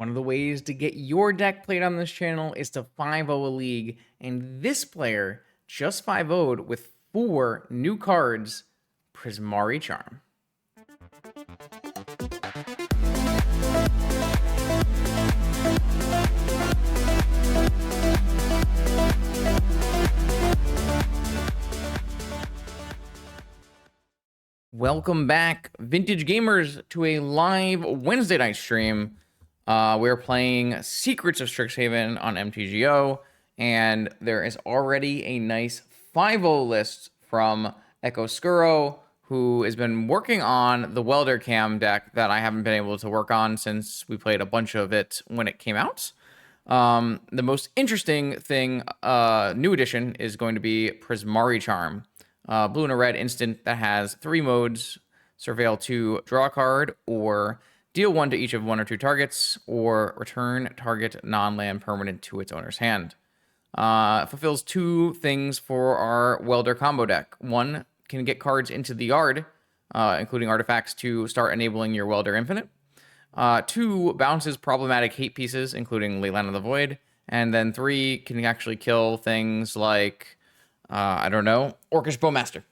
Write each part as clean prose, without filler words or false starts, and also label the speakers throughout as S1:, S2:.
S1: One of the ways to get your deck played on this channel is to 5-0 a league, and this player just 5-0'd with 4 new cards, Prismari Charm. Welcome back, Vintage Gamers, to a live Wednesday night stream. We're playing Secrets of Strixhaven on MTGO, and there is already a nice 5-0 list from Echo Skuro, who has been working on the Welder Cam deck that I haven't been able to work on since we played a bunch of it when it came out. The most interesting thing, new addition, is going to be Prismari Charm. Blue and a red instant that has 3 modes: surveil 2, draw a card, or deal 1 to each of 1 or 2 targets, or return target non-land permanent to its owner's hand. Fulfills 2 things for our Welder combo deck. 1, can get cards into the yard, including artifacts, to start enabling your Welder Infinite. 2, bounces problematic hate pieces, including Leyline of the Void. And then 3, can actually kill things like, I don't know, Orcish Bowmaster.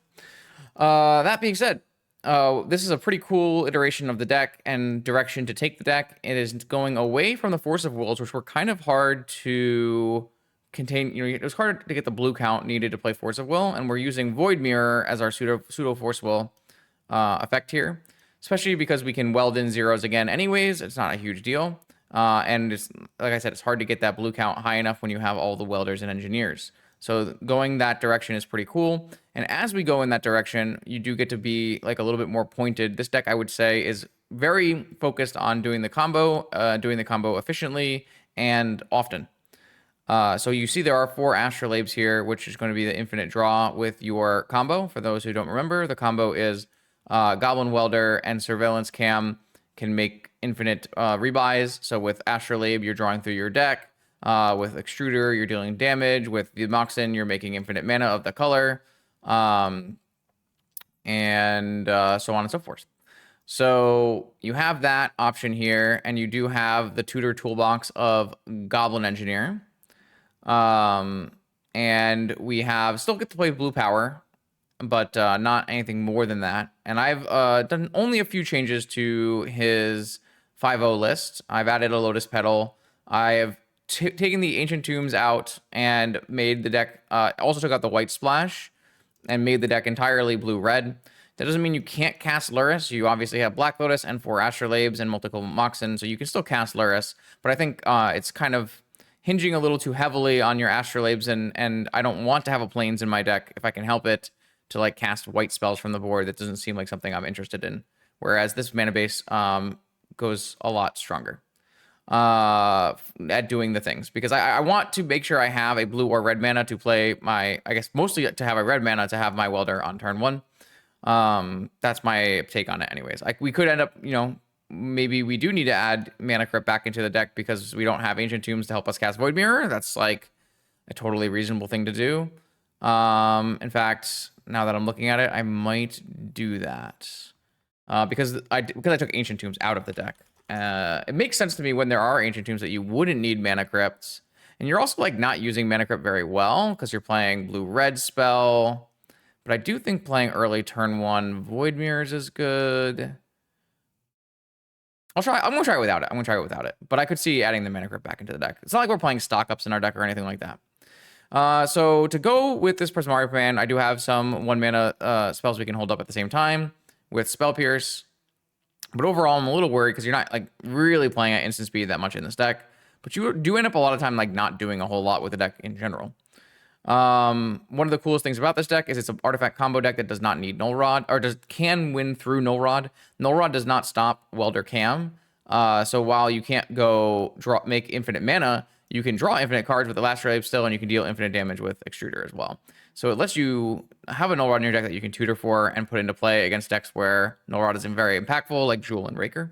S1: That being said, this is a pretty cool iteration of the deck and direction to take the deck. It is going away from the Force of Wills, which were kind of hard to contain. You know, it was hard to get the blue count needed to play Force of Will, and we're using Void Mirror as our pseudo Force Will effect here, especially because we can weld in zeros again anyways. It's not a huge deal. And it's, like I said, it's hard to get that blue count high enough when you have all the welders and engineers. So going that direction is pretty cool. And as we go in that direction, you do get to be like a little bit more pointed. This deck, I would say, is very focused on doing the combo efficiently and often. So you see there are 4 Astrolabes here, which is going to be the infinite draw with your combo. For those who don't remember, the combo is Goblin Welder and Surveillance Cam can make infinite rebuys. So with Astrolabe, you're drawing through your deck. With Extruder, you're dealing damage. With the Moxen, you're making infinite mana of the color. And so on and so forth. So you have that option here, and you do have the tutor toolbox of Goblin Engineer. And we have still get to play blue power, but not anything more than that. And I've done only a few changes to his 5-0 list. I've added a Lotus Petal. I have taken the Ancient Tombs out and made the deck, also took out the White Splash and made the deck entirely blue-red. That doesn't mean you can't cast Lurrus. You obviously have Black Lotus and 4 Astrolabes and multiple Moxen, so you can still cast Lurrus. But I think it's kind of hinging a little too heavily on your Astrolabes, and I don't want to have a Plains in my deck if I can help it to like cast white spells from the board. That doesn't seem like something I'm interested in. Whereas this mana base goes a lot stronger at doing the things, because I want to make sure I have a blue or red mana to play my, I guess mostly to have a red mana to have my Welder on turn 1. That's my take on it anyways. Like, we could end up, you know, maybe we do need to add Mana Crypt back into the deck because we don't have Ancient Tombs to help us cast Void Mirror. That's like a totally reasonable thing to do. In fact, now that I'm looking at it, I might do that because I took Ancient Tombs out of the deck. It makes sense to me when there are Ancient Tombs that you wouldn't need Mana Crypts, and you're also like not using Mana Crypt very well because you're playing blue-red spell. But I do think playing early turn 1 Void Mirrors is good. I'm gonna try it without it. But I could see adding the Mana Crypt back into the deck. It's not like we're playing stock-ups in our deck or anything like that. So to go with this Prismari plan, I do have some 1 mana spells we can hold up at the same time with Spell Pierce. But overall, I'm a little worried because you're not like really playing at instant speed that much in this deck. But you do end up a lot of time like not doing a whole lot with the deck in general. One of the coolest things about this deck is it's an artifact combo deck that does not need Null Rod, or can win through Null Rod. Null Rod does not stop Welder Cam. So while you can't go make infinite mana, you can draw infinite cards with the last Astrolabe still, and you can deal infinite damage with Extruder as well. So it lets you have a Null Rod in your deck that you can tutor for and put into play against decks where Null Rod isn't very impactful, like Jewel and Raker.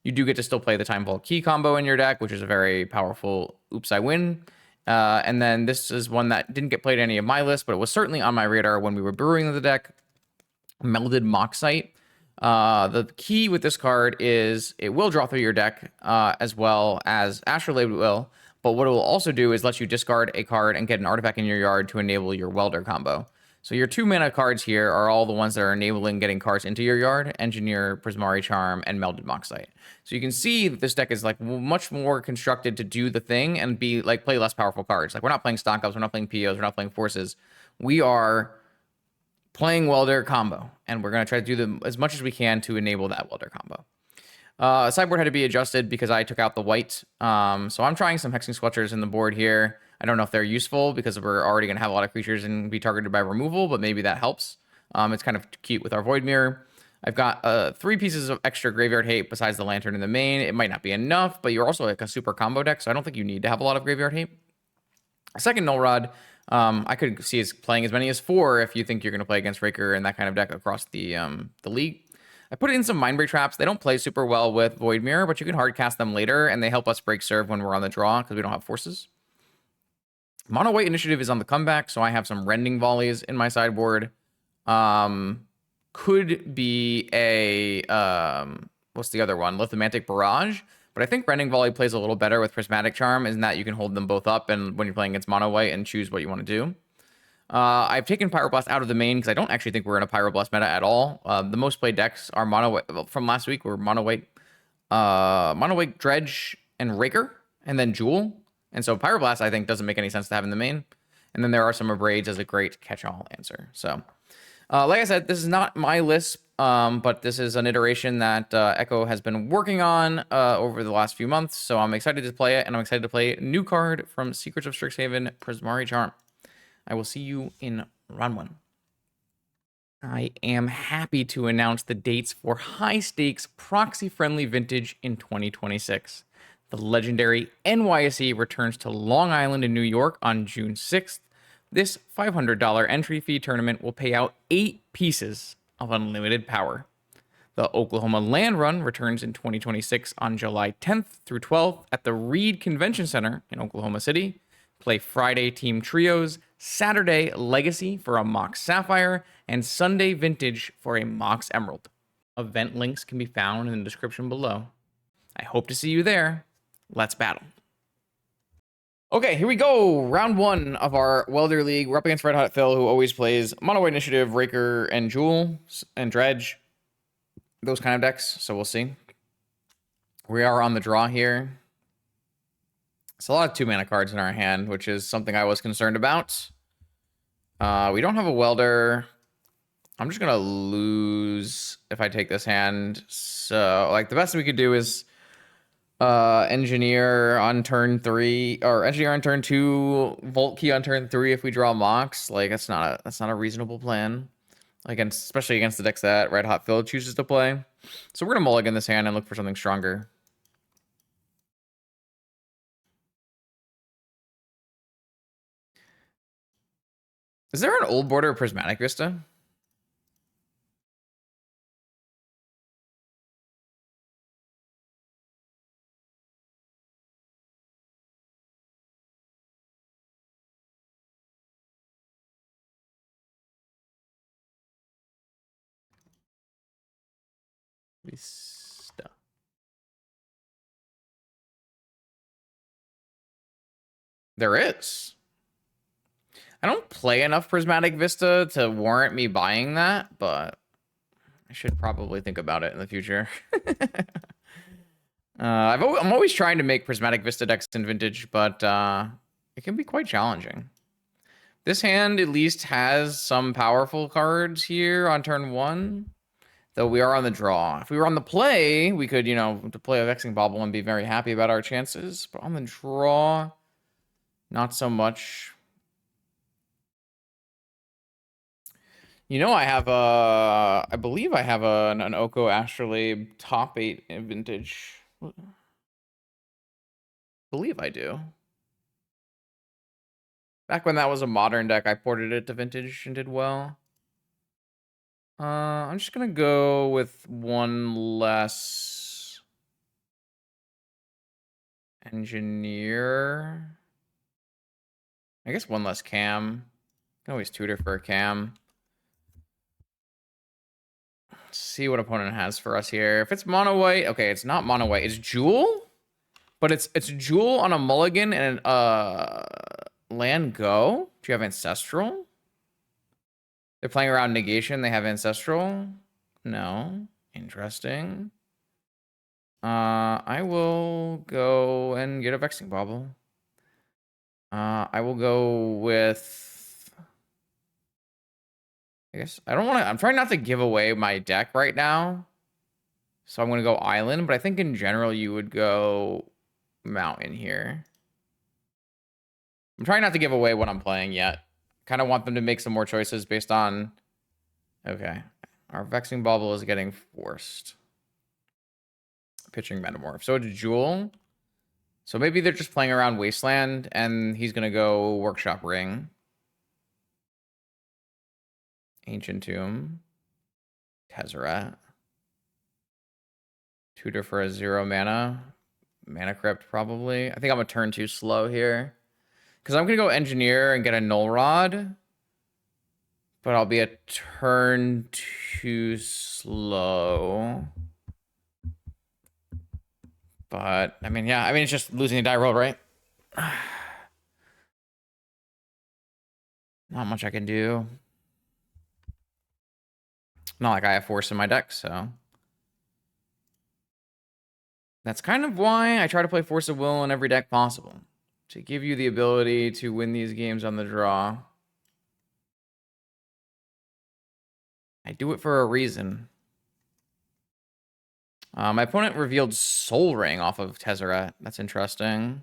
S1: You do get to still play the Time Vault Key combo in your deck, which is a very powerful Oops, I Win. And then this is one that didn't get played in any of my lists, but it was certainly on my radar when we were brewing the deck. Melded Moxite. The key with this card is it will draw through your deck, as well as Astrolabe will. But what it will also do is let you discard a card and get an artifact in your yard to enable your Welder combo. So your 2-mana cards here are all the ones that are enabling getting cards into your yard: Engineer, Prismari Charm, and Melded Moxite. So you can see that this deck is like much more constructed to do the thing and be like play less powerful cards. Like we're not playing stock ups, we're not playing POs, we're not playing forces. We are playing Welder combo, and we're going to try to do them as much as we can to enable that Welder combo. Sideboard had to be adjusted because I took out the white. So I'm trying some Hexing Squelchers in the board here. I don't know if they're useful because we're already going to have a lot of creatures and be targeted by removal, but maybe that helps. It's kind of cute with our Void Mirror. I've got 3 pieces of extra graveyard hate besides the Lantern in the main. It might not be enough, but you're also like a super combo deck, so I don't think you need to have a lot of graveyard hate. A second Null Rod, I could see as playing as many as 4 if you think you're going to play against Raker and that kind of deck across the league. I put in some Mindbreak traps. They don't play super well with Void Mirror, but you can hard cast them later, and they help us break serve when we're on the draw because we don't have forces. Mono White Initiative is on the comeback, so I have some Rending Volleys in my sideboard. Could be a what's the other one? Lithomantic Barrage. But I think Rending Volley plays a little better with Prismatic Charm, in that you can hold them both up and when you're playing against Mono White and choose what you want to do. I've taken Pyroblast out of the main because I don't actually think we're in a Pyroblast meta at all. The most played decks are Mono White from last week were Mono White, Dredge, and Raker, and then Jewel. And so Pyroblast, I think, doesn't make any sense to have in the main. And then there are some Abrades as a great catch-all answer. So, like I said, this is not my list, but this is an iteration that Echo has been working on over the last few months. So I'm excited to play it, and I'm excited to play a new card from Secrets of Strixhaven, Prismari Charm. I will see you in round 1. I am happy to announce the dates for high-stakes, proxy-friendly Vintage in 2026. The legendary NYSE returns to Long Island in New York on June 6th. This $500 entry fee tournament will pay out 8 pieces of unlimited power. The Oklahoma Land Run returns in 2026 on July 10th through 12th at the Reed Convention Center in Oklahoma City. Play Friday Team Trios, Saturday Legacy for a Mox Sapphire, and Sunday Vintage for a Mox Emerald. Event links can be found in the description below. I hope to see you there. Let's battle. Okay, here we go. Round 1 of our Welder League. We're up against Red Hot Phil, who always plays Mono White Initiative, Raker, and Jewel, and Dredge. Those kind of decks, so we'll see. We are on the draw here. It's a lot of 2-mana cards in our hand, which is something I was concerned about. We don't have a Welder. I'm just going to lose if I take this hand. So, like, the best we could do is Engineer on turn 3, or Engineer on turn 2, Volt Key on turn 3 if we draw Mox. Like, that's not a reasonable plan. Against, especially against the decks that Red Hot Phil chooses to play. So we're going to mulligan this hand and look for something stronger. Is there an old border Prismatic Vista? Vista. There is. I don't play enough Prismatic Vista to warrant me buying that, but I should probably think about it in the future. I'm always trying to make Prismatic Vista decks in Vintage, but it can be quite challenging. This hand at least has some powerful cards here on turn 1, though we are on the draw. If we were on the play, we could, to play a Vexing Bauble and be very happy about our chances, but on the draw, not so much. I believe I have an Oko Astrolabe top 8 in Vintage. I believe I do. Back when that was a modern deck, I ported it to Vintage and did well. I'm just gonna go with one less Engineer. I guess one less Cam. Can always tutor for a Cam. Let's see what opponent has for us here. If it's mono white, okay, it's not mono white. It's Jewel, but it's Jewel on a mulligan and land go. Do you have Ancestral? They're playing around negation. They have Ancestral. No. Interesting. I will go and get a Vexing Bauble. I will go with... I guess I don't want to... I'm trying not to give away my deck right now. So I'm going to go Island, but I think in general you would go Mountain here. I'm trying not to give away what I'm playing yet. Kind of want them to make some more choices based on... Okay. Our Vexing Bauble is getting forced. Pitching Metamorph. So it's Jewel. So maybe they're just playing around Wasteland, and he's going to go Workshop Ring. Ancient Tomb. Tezzeret. Tutor for a 0 mana. Mana Crypt, probably. I think I'm a turn too slow here. Because I'm going to go Engineer and get a Null Rod. But I'll be a turn too slow. But, I mean, yeah. I mean, it's just losing a die roll, right? Not much I can do. Not like I have force in my deck, so... That's kind of why I try to play Force of Will in every deck possible. To give you the ability to win these games on the draw. I do it for a reason. My opponent revealed Soul Ring off of Tezzeret. That's interesting.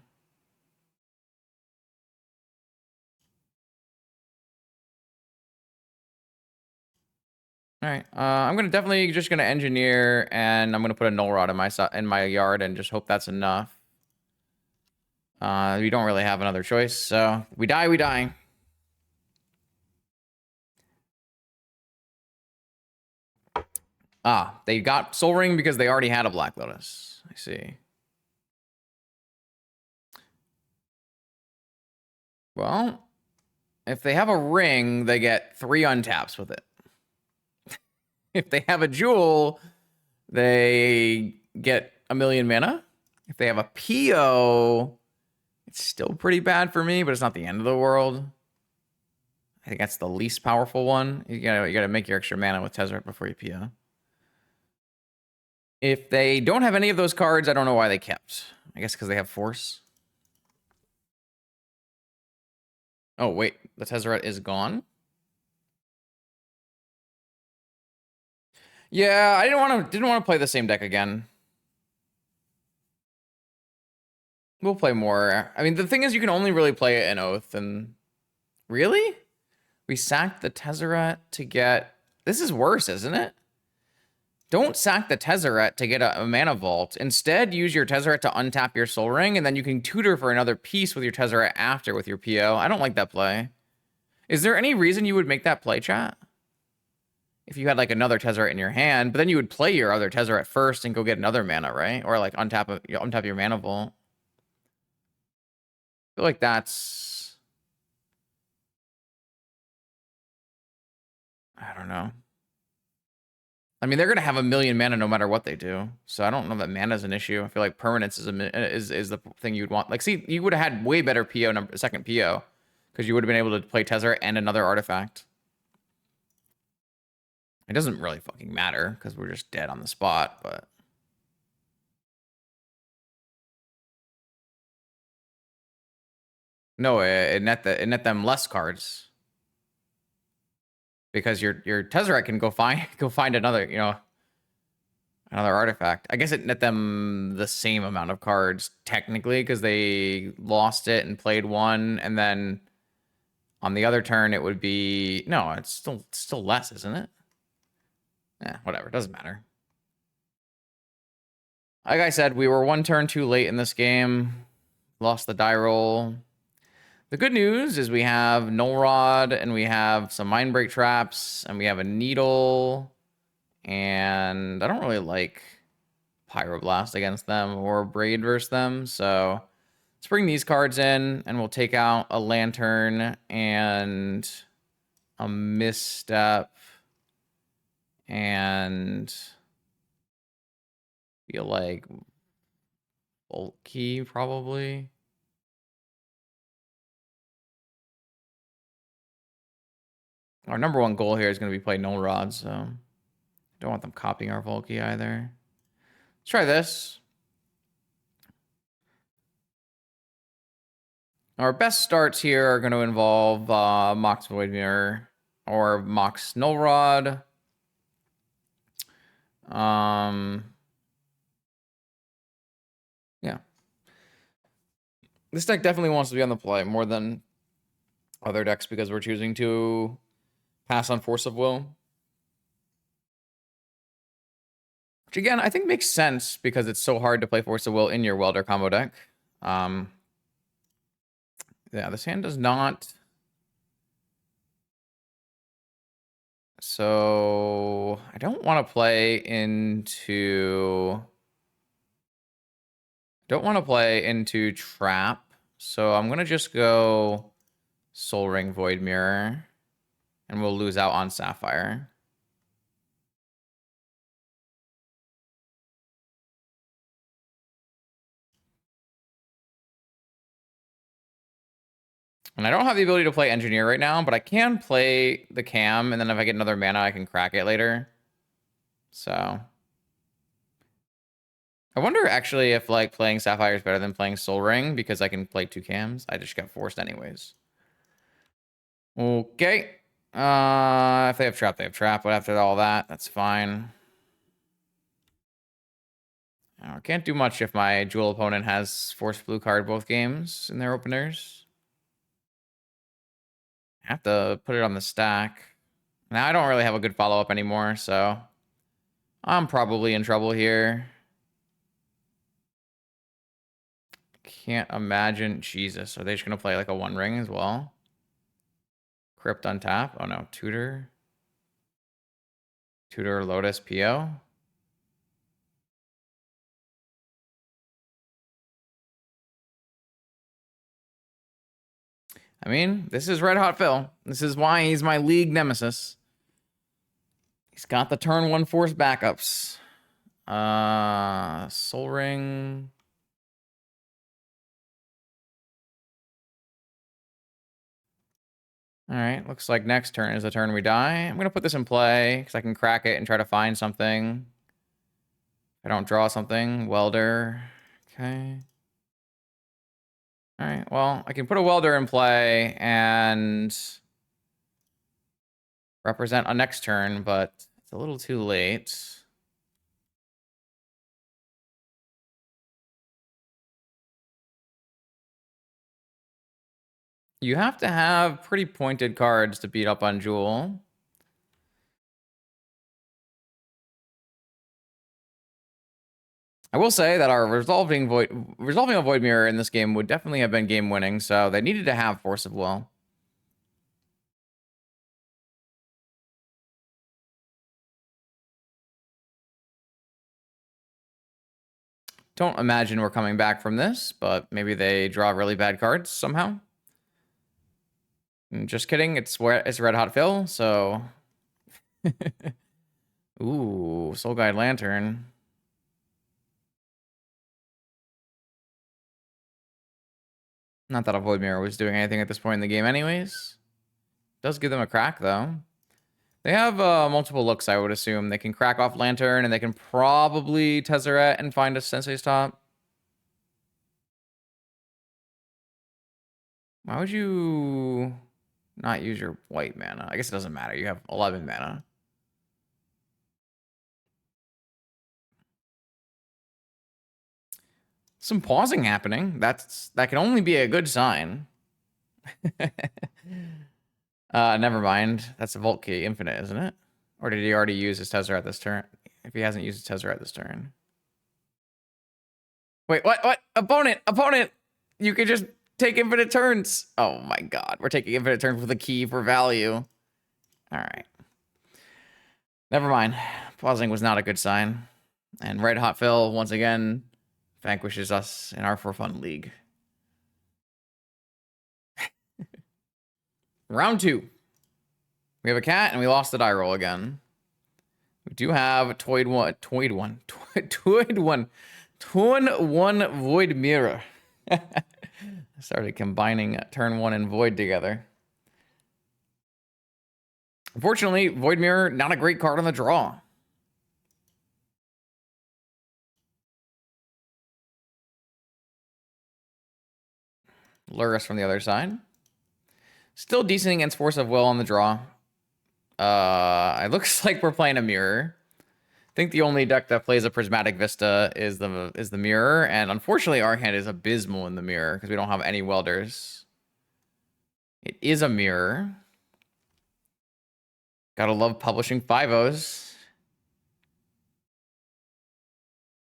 S1: All right. I'm gonna definitely just gonna engineer, and I'm gonna put a Null Rod in my yard, and just hope that's enough. We don't really have another choice, so we die, we die. Ah, they got Soul Ring because they already had a Black Lotus. I see. Well, if they have a ring, they get 3 untaps with it. If they have a jewel, they get 1,000,000 mana. If they have a PO, it's still pretty bad for me, but it's not the end of the world. I think that's the least powerful one. You gotta make your extra mana with Tezzeret before you PO. If they don't have any of those cards, I don't know why they kept. I guess because they have Force. Oh, wait. The Tezzeret is gone? Yeah, I didn't want to play the same deck again. We'll play more. I mean, the thing is, you can only really play it in Oath, and... Really? We sacked the Tezzeret to get... This is worse, isn't it? Don't sack the Tezzeret to get a mana vault. Instead, use your Tezzeret to untap your Soul Ring, and then you can tutor for another piece with your Tezzeret after with your PO. I don't like that play. Is there any reason you would make that play, chat? If you had like another Tezzeret in your hand, but then you would play your other Tezzeret first and go get another mana, right? Or like untap your mana vault. I feel like that's... I don't know. I mean, they're going to have 1,000,000 mana no matter what they do. So I don't know that mana is an issue. I feel like permanence is the thing you'd want. Like, see, you would have had way better PO, second PO. Because you would have been able to play Tezzeret and another artifact. It doesn't really fucking matter, because we're just dead on the spot, but... No, it net them less cards. Because your Tezzeret can go find another, another artifact. I guess it net them the same amount of cards, technically, because they lost it and played one, and then on the other turn it would be... No, it's still less, isn't it? Yeah, whatever. Doesn't matter. Like I said, we were one turn too late in this game. Lost the die roll. The good news is we have Null Rod, and we have some Mindbreak traps, and we have a Needle, and I don't really like Pyroblast against them or Braid versus them, so let's bring these cards in, and we'll take out a Lantern and a Misstep And feel like bulky probably. Our number one goal here is going to be play null rods, so don't want them copying our bulky either. Let's try this. Our best starts here are going to involve Mox Void Mirror or Mox Null Rod. Yeah. This deck definitely wants to be on the play more than other decks because we're choosing to pass on Force of Will. Which again, I think makes sense because it's so hard to play Force of Will in your Welder combo deck. Yeah, this hand does not. So I don't want to play into. Don't want to play into Trap. So I'm gonna just go Soul Ring Void Mirror, and we'll lose out on Sapphire. And I don't have the ability to play Engineer right now, but I can play the Cam, and then if I get another mana, I can crack it later. So I wonder actually if like playing Sapphire is better than playing Soul Ring because I can play two Cams. I just got forced anyways. Okay. If they have Trap, they have Trap. But after all that, that's fine. I can't do much if my dual opponent has forced blue card both games in their openers. I have to put it on the stack. Now I don't really have a good follow-up anymore, so I'm probably in trouble here. Can't imagine. Jesus, are they just gonna play like a one ring as well? Crypt on tap. Oh no, Tutor. Tutor Lotus PO. I mean, this is Red Hot Phil. This is why he's my league nemesis. He's got the turn one force backups. Soul Ring. All right, looks like next turn is the turn we die. I'm going to put this in play because I can crack it and try to find something. If I don't draw something, Welder. Okay. All right, well, I can put a Welder in play and represent a next turn, but it's a little too late. You have to have pretty pointed cards to beat up on Jewel. I will say that our resolving a Void Mirror in this game would definitely have been game winning, so they needed to have Force of Will. Don't imagine we're coming back from this, but maybe they draw really bad cards somehow. Just kidding. It's Red Hot Phil, so. Ooh, Soul Guide Lantern. Not that a Void Mirror was doing anything at this point in the game anyways. Does give them a crack, though. They have multiple looks, I would assume. They can crack off Lantern, and they can probably Tezzeret and find a Sensei's Top. Why would you not use your white mana? I guess it doesn't matter. You have 11 mana. Some pausing happening. That can only be a good sign. Never mind. That's a Vault Key Infinite, isn't it? Or did he already use his Tezzeret this turn? If he hasn't used his Tezzeret this turn. Wait, what? Opponent! You can just take infinite turns. Oh my god. We're taking infinite turns with a key for value. All right. Never mind. Pausing was not a good sign. And Red Hot Phil, once again, vanquishes us in our for fun league. Round 2. We have a cat, and we lost the die roll again. We do have Toyed one, Turn one Void Mirror. I started combining Turn 1 and Void together. Unfortunately, Void Mirror, not a great card on the draw. Lurrus from the other side. Still decent against Force of Will on the draw. It looks like we're playing a mirror. I think the only deck that plays a Prismatic Vista is the mirror, and unfortunately our hand is abysmal in the mirror because we don't have any welders. It is a mirror. Gotta love publishing 5-0s.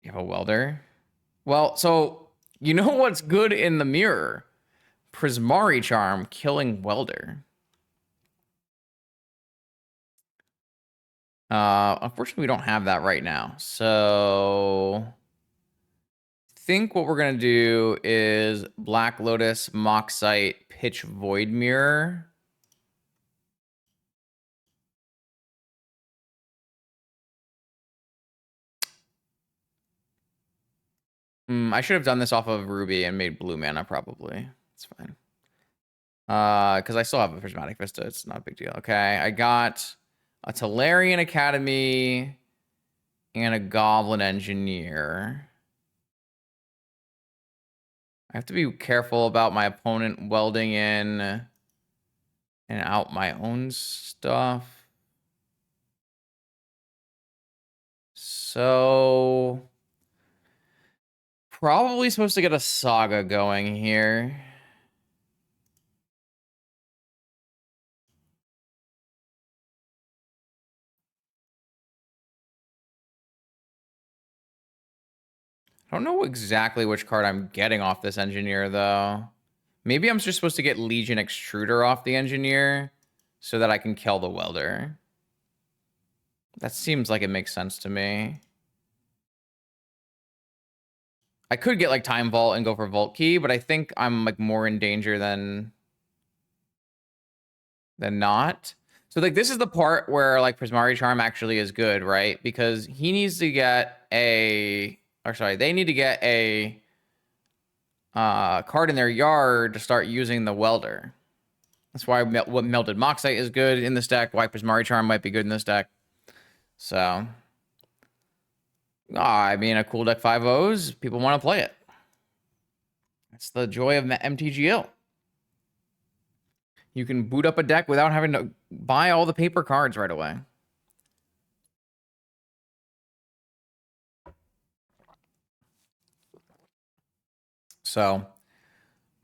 S1: You have a welder. Well, so you know what's good in the mirror? Prismari Charm killing welder. Unfortunately, we don't have that right now. So I think what we're gonna do is Black Lotus, Moxite, Pitch Void Mirror. I should have done this off of Ruby and made blue mana, probably. It's fine. Because I still have a Prismatic Vista. It's not a big deal. Okay, I got a Tolarian Academy and a Goblin Engineer. I have to be careful about my opponent welding in and out my own stuff. So probably supposed to get a Saga going here. I don't know exactly which card I'm getting off this Engineer, though. Maybe I'm just supposed to get Legion Extruder off the Engineer so that I can kill the Welder. That seems like it makes sense to me. I could get like Time Vault and go for Vault Key, but I think I'm like more in danger than not. So like this is the part where like Prismari Charm actually is good, right? Because he needs to get a, or sorry, they need to get a card in their yard to start using the welder. That's why what Melted Moxite is good in this deck. Why Prismari Charm might be good in this deck. So, I mean, a cool deck 5-0s, people want to play it. That's the joy of MTGO. You can boot up a deck without having to buy all the paper cards right away. So,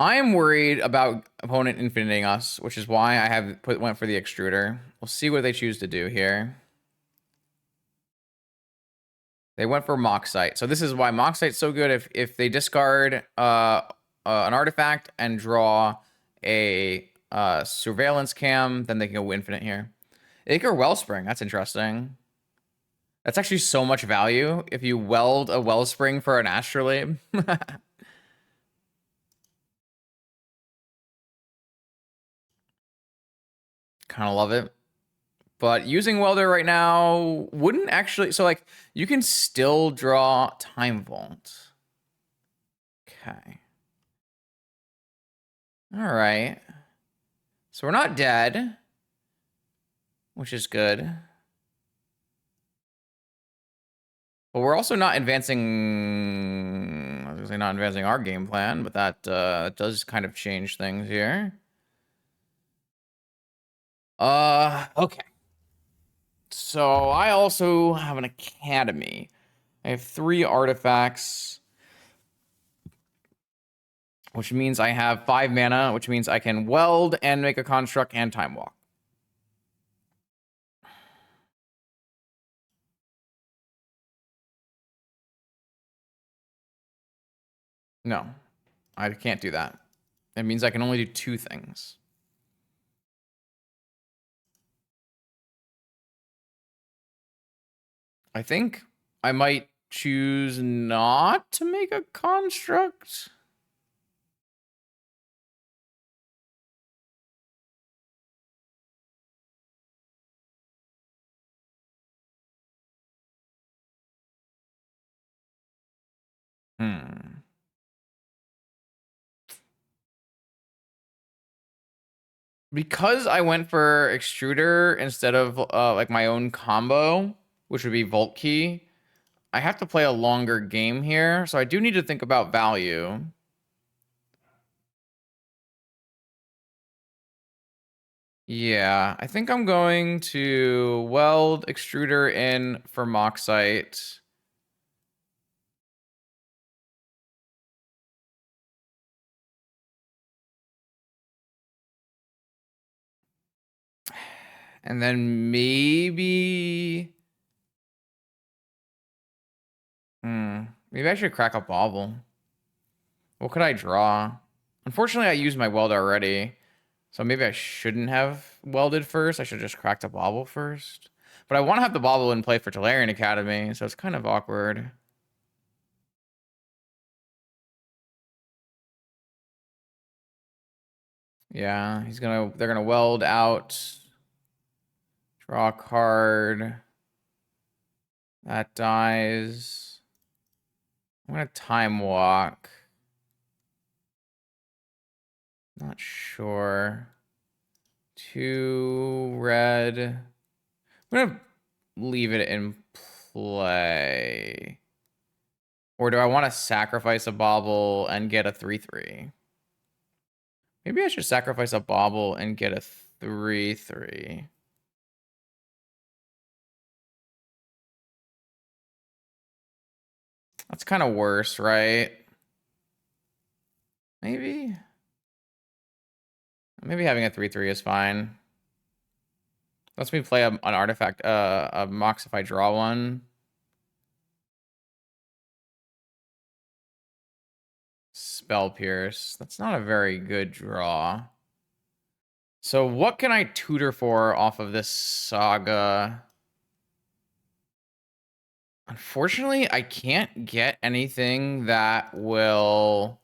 S1: I am worried about opponent infiniting us, which is why I went for the extruder. We'll see what they choose to do here. They went for Moxite. So this is why Moxite's so good. If they discard an artifact and draw a surveillance cam, then they can go infinite here. Acre Wellspring, that's interesting. That's actually so much value if you weld a Wellspring for an Astrolabe. Kind of love it. But using Welder right now wouldn't actually... So, like, you can still draw Time Vault. Okay. All right. So we're not dead, which is good. But we're also not advancing... I was going to say not advancing our game plan, but that does kind of change things here. Okay. So I also have an academy. I have 3 artifacts, which means I have 5 mana, which means I can weld and make a construct and time walk. No, I can't do that. It means I can only do 2 things. I think I might choose not to make a construct. Because I went for extruder instead of like my own combo, which would be Volt Key, I have to play a longer game here, so I do need to think about value. Yeah, I think I'm going to weld extruder in for Moxite. And then maybe... maybe I should crack a bauble. What could I draw? Unfortunately, I used my weld already. So maybe I shouldn't have welded first. I should have just cracked a bauble first. But I want to have the bauble in play for Tolarian Academy, so it's kind of awkward. Yeah, they're gonna weld out. Draw a card. That dies. I'm gonna time walk. Not sure. 2 red. I'm gonna leave it in play. Or do I want to sacrifice a bauble and get a 3/3? Maybe I should sacrifice a bauble and get a 3/3. That's kind of worse, right? Maybe having a 3/3 is fine. Lets me play an artifact, a Mox if I draw one. Spell Pierce. That's not a very good draw. So what can I tutor for off of this saga? Unfortunately, I can't get anything that will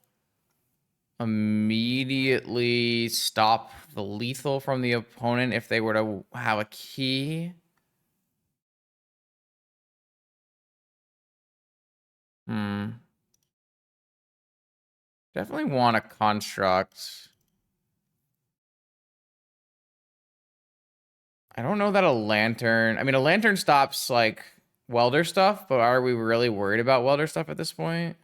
S1: immediately stop the lethal from the opponent if they were to have a key. Definitely want a construct. I don't know that a lantern... I mean, a lantern stops, like, welder stuff, but are we really worried about welder stuff at this point?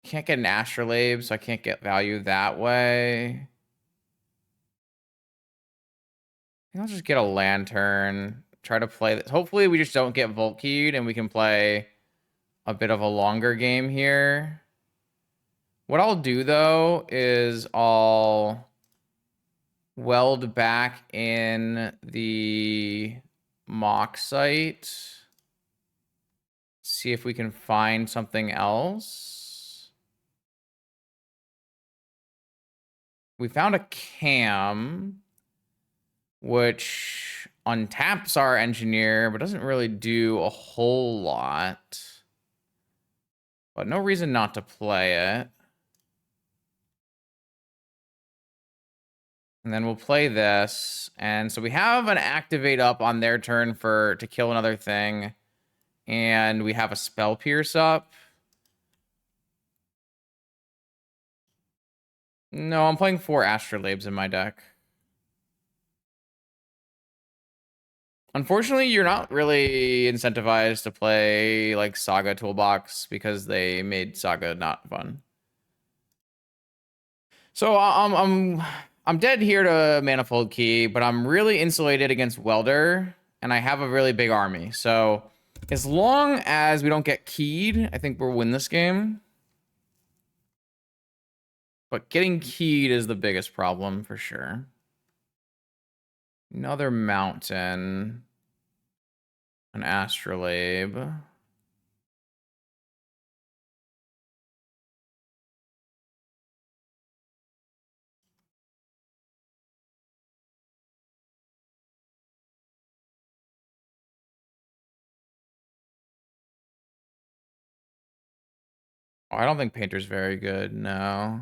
S1: Can't get an astrolabe, so I can't get value that way. I think I'll just get a lantern. Try to play this. Hopefully we just don't get Volt Keyed and we can play a bit of a longer game here. What I'll do, though, is I'll weld back in the Moxite. See if we can find something else. We found a cam, which untaps our engineer, but doesn't really do a whole lot. But no reason not to play it. And then we'll play this. And so we have an activate up on their turn to kill another thing. And we have a Spell Pierce up. No, I'm playing 4 Astrolabes in my deck. Unfortunately, you're not really incentivized to play like Saga Toolbox because they made Saga not fun. So I'm dead here to Manifold Key, but I'm really insulated against Welder, and I have a really big army. So as long as we don't get keyed, I think we'll win this game. But getting keyed is the biggest problem for sure. Another mountain. An astrolabe. Oh, I don't think Painter's very good, no.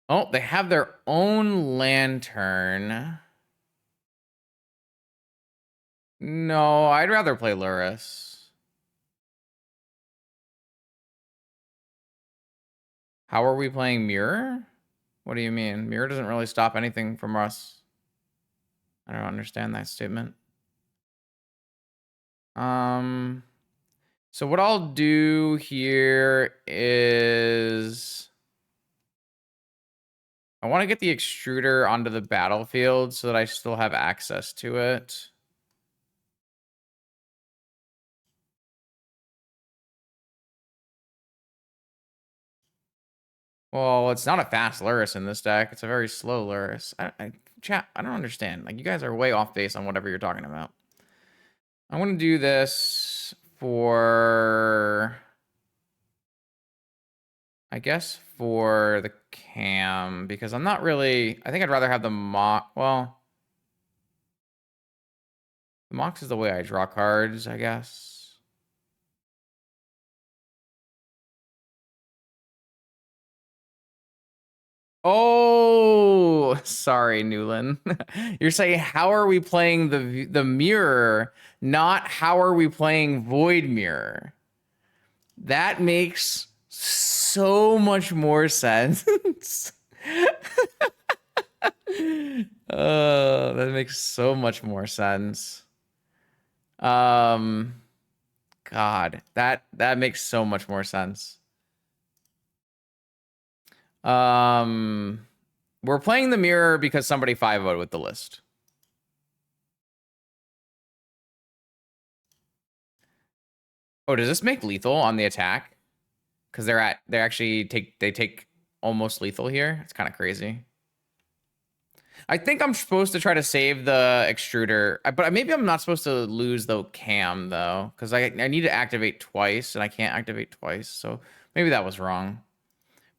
S1: Oh, they have their own lantern. No, I'd rather play Lurrus. How are we playing Mirror? What do you mean? Mirror doesn't really stop anything from us. I don't understand that statement. So what I'll do here is I want to get the extruder onto the battlefield so that I still have access to it. Well, it's not a fast Lurrus in this deck. It's a very slow Lurrus. Chat, I don't understand. Like, you guys are way off base on whatever you're talking about. I want to do this for, I guess, for the cam, because I'm not really, I think I'd rather have the mock, well, the mox is the way I draw cards, I guess. Oh, sorry, Newland. You're saying how are we playing the mirror, not how are we playing Void Mirror? That makes so much more sense. That makes so much more sense. Um, God, that makes so much more sense. We're playing the mirror because somebody 5-0'd with the list. Oh, does this make lethal on the attack? Because they actually take almost lethal here. It's kind of crazy. I think I'm supposed to try to save the extruder, but maybe I'm not supposed to lose the cam though, because I need to activate twice and I can't activate twice. So maybe that was wrong.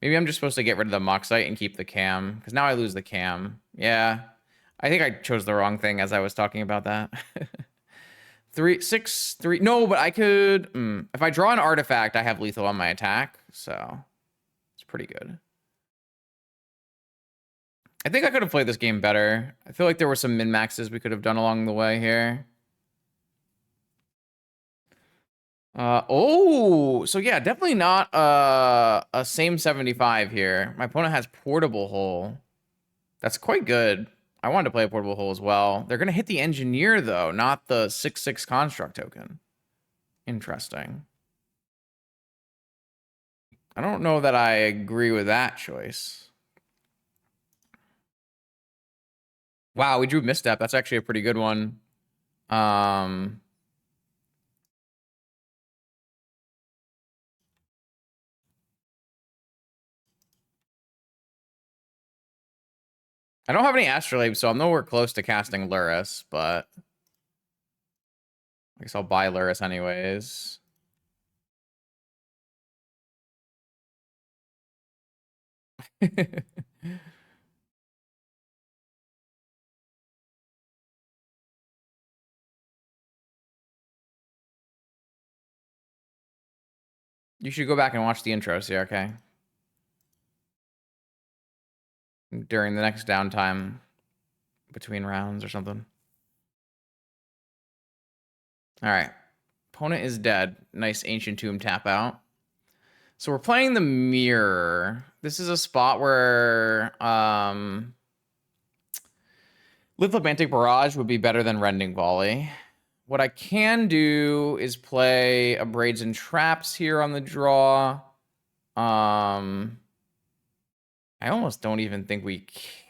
S1: Maybe I'm just supposed to get rid of the Moxite and keep the cam, because now I lose the cam. Yeah, I think I chose the wrong thing as I was talking about that. 3, 6, 3. No, but I could. If I draw an artifact, I have lethal on my attack, so it's pretty good. I think I could have played this game better. I feel like there were some min maxes we could have done along the way here. Oh, so yeah, definitely not a same 75 here. My opponent has portable hole. That's quite good. I wanted to play a portable hole as well. They're gonna hit the engineer though, not the 6/6 construct token. Interesting. I don't know that I agree with that choice. Wow, we drew misstep. That's actually a pretty good one. I don't have any astrolabe, so I'm nowhere close to casting Lurrus, but I guess I'll buy Lurrus anyways. You should go back and watch the intros here, okay? During the next downtime between rounds or something. All right. Opponent is dead. Nice Ancient Tomb tap out. So we're playing the mirror. This is a spot where Lithomantic Barrage would be better than Rending Volley. What I can do is play a Braids and Traps here on the draw. I almost don't even think we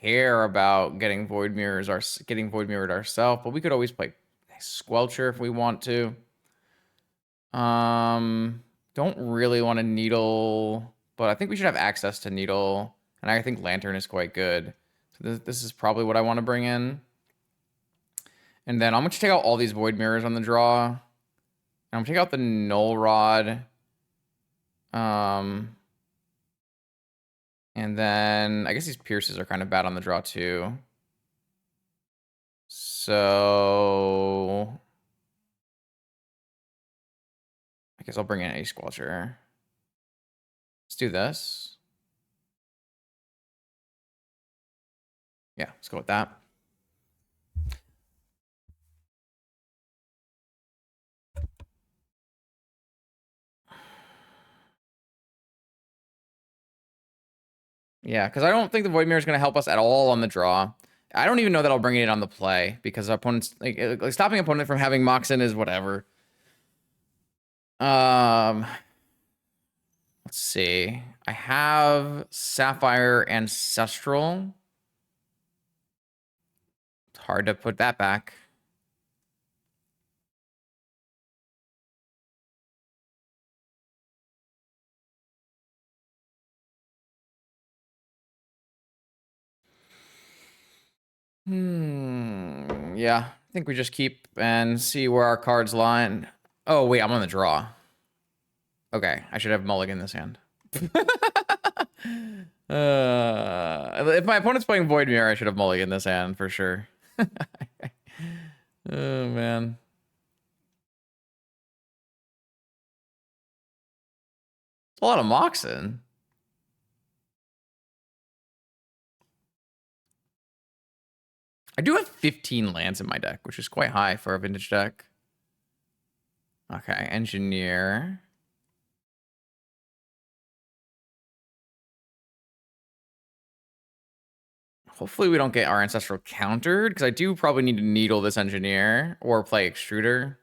S1: care about getting Void Mirrored ourselves, but we could always play Squelcher if we want to. Don't really want to Needle, but I think we should have access to Needle, and I think Lantern is quite good. So this is probably what I want to bring in. And then I'm going to take out all these Void Mirrors on the draw. And I'm going to take out the Null Rod. And then I guess these Pierces are kind of bad on the draw too. So I guess I'll bring in a Squelcher. Let's do this. Yeah, let's go with that. Yeah, because I don't think the Void Mirror is going to help us at all on the draw. I don't even know that I'll bring it on the play because our opponents like stopping opponent from having Moxen is whatever. Let's see. I have Sapphire Ancestral. It's hard to put that back. Yeah, I think we just keep and see where our cards line. Oh, wait, I'm on the draw. Okay, I should have mulligan this hand. If my opponent's playing Void Mirror, I should have mulligan this hand for sure. Oh, man. It's a lot of Moxen. I do have 15 lands in my deck, which is quite high for a vintage deck. Okay, Engineer. Hopefully we don't get our Ancestral countered, because I do probably need to needle this Engineer or play Extruder.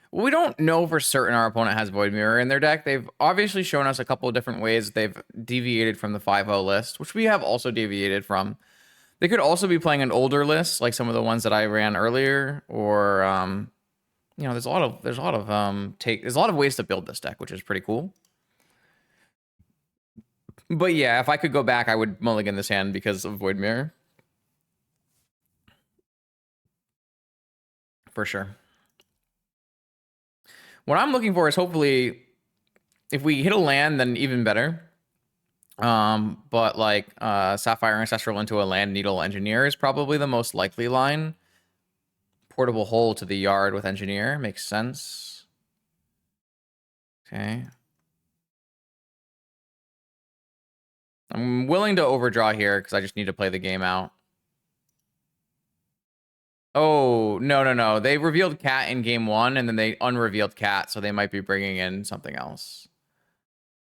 S1: Well, we don't know for certain our opponent has Void Mirror in their deck. They've obviously shown us a couple of different ways they've deviated from the 5-0 list, which we have also deviated from. They could also be playing an older list, like some of the ones that I ran earlier, or you know, there's a lot of ways to build this deck, which is pretty cool. But yeah, if I could go back, I would mulligan this hand because of Void Mirror. For sure. What I'm looking for is hopefully, if we hit a land, then even better. But like Sapphire Ancestral into a land Needle Engineer is probably the most likely line. Portable Hole to the yard with Engineer makes sense. Okay. I'm willing to overdraw here because I just need to play the game out. Oh, no. They revealed Cat in game 1, and then they unrevealed Cat, so they might be bringing in something else.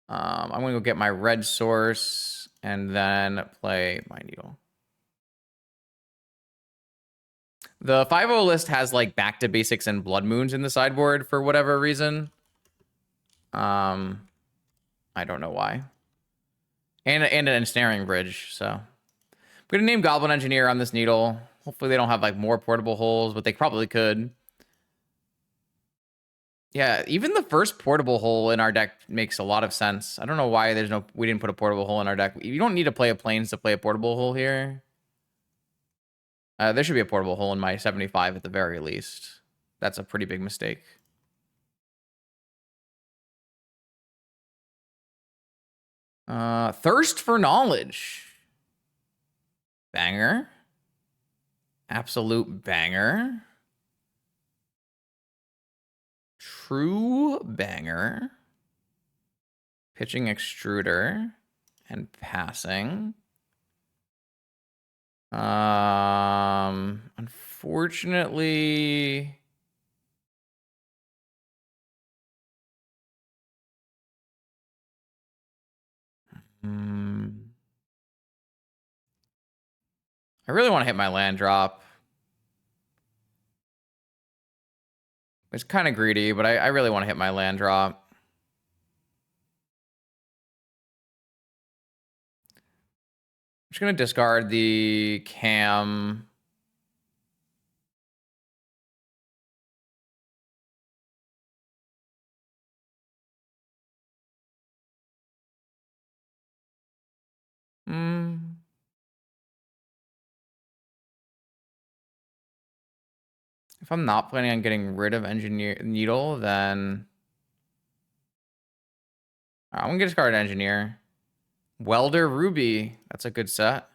S1: I'm going to go get my red source and then play my Needle. The 5-0 list has, like, Back to Basics and Blood Moons in the sideboard for whatever reason. I don't know why. And an Ensnaring Bridge, so. I'm going to name Goblin Engineer on this Needle. Hopefully they don't have, like, more portable holes, but they probably could. Yeah, even the first portable hole in our deck makes a lot of sense. I don't know why we didn't put a portable hole in our deck. You don't need to play a plains to play a portable hole here. There should be a portable hole in my 75 at the very least. That's a pretty big mistake. Thirst for Knowledge. Banger. Absolute banger. True banger. Pitching Extruder and passing. Unfortunately, I really want to hit my land drop. It's kind of greedy, but I really want to hit my land drop. I'm just going to discard the cam. If I'm not planning on getting rid of Engineer Needle, then I'm going to discard Engineer. Welder Ruby. That's a good set.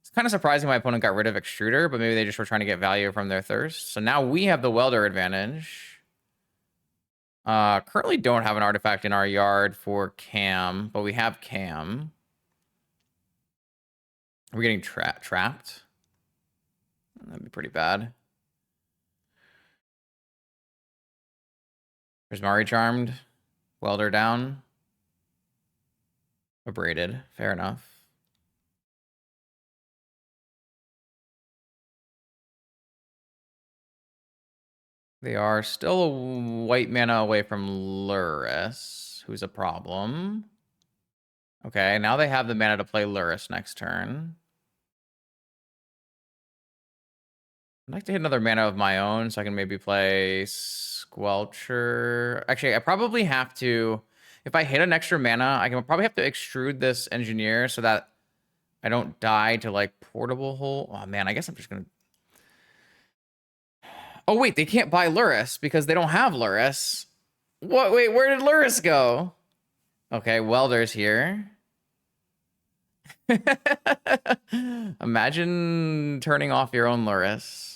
S1: It's kind of surprising my opponent got rid of Extruder, but maybe they just were trying to get value from their Thirst. So now we have the Welder advantage. Currently don't have an artifact in our yard for Cam, but we have Cam. Are we getting trapped? That'd be pretty bad. Prismari Charmed. Welder down. Abraded. Fair enough. They are still a white mana away from Lurrus, who's a problem. Okay, now they have the mana to play Lurrus next turn. I'd like to hit another mana of my own so I can maybe play Squelcher. Actually, I probably have to... If I hit an extra mana, I can probably have to extrude this Engineer so that I don't die to, like, Portable Hole. Oh, man, I guess I'm just going to... Oh, wait, they can't buy Lurrus because they don't have Lurrus. What? Wait, where did Lurrus go? Okay, Welder's here. Imagine turning off your own Lurrus.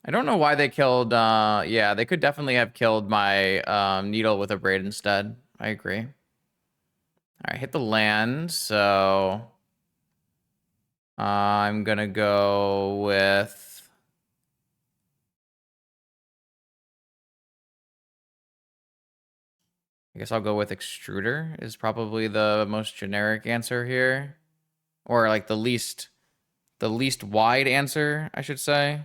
S1: I don't know why they killed... yeah, they could definitely have killed my Needle with a Braid instead. I agree. All right, hit the land, so... I'm gonna go with... I guess I'll go with Extruder is probably the most generic answer here. Or like the least wide answer, I should say.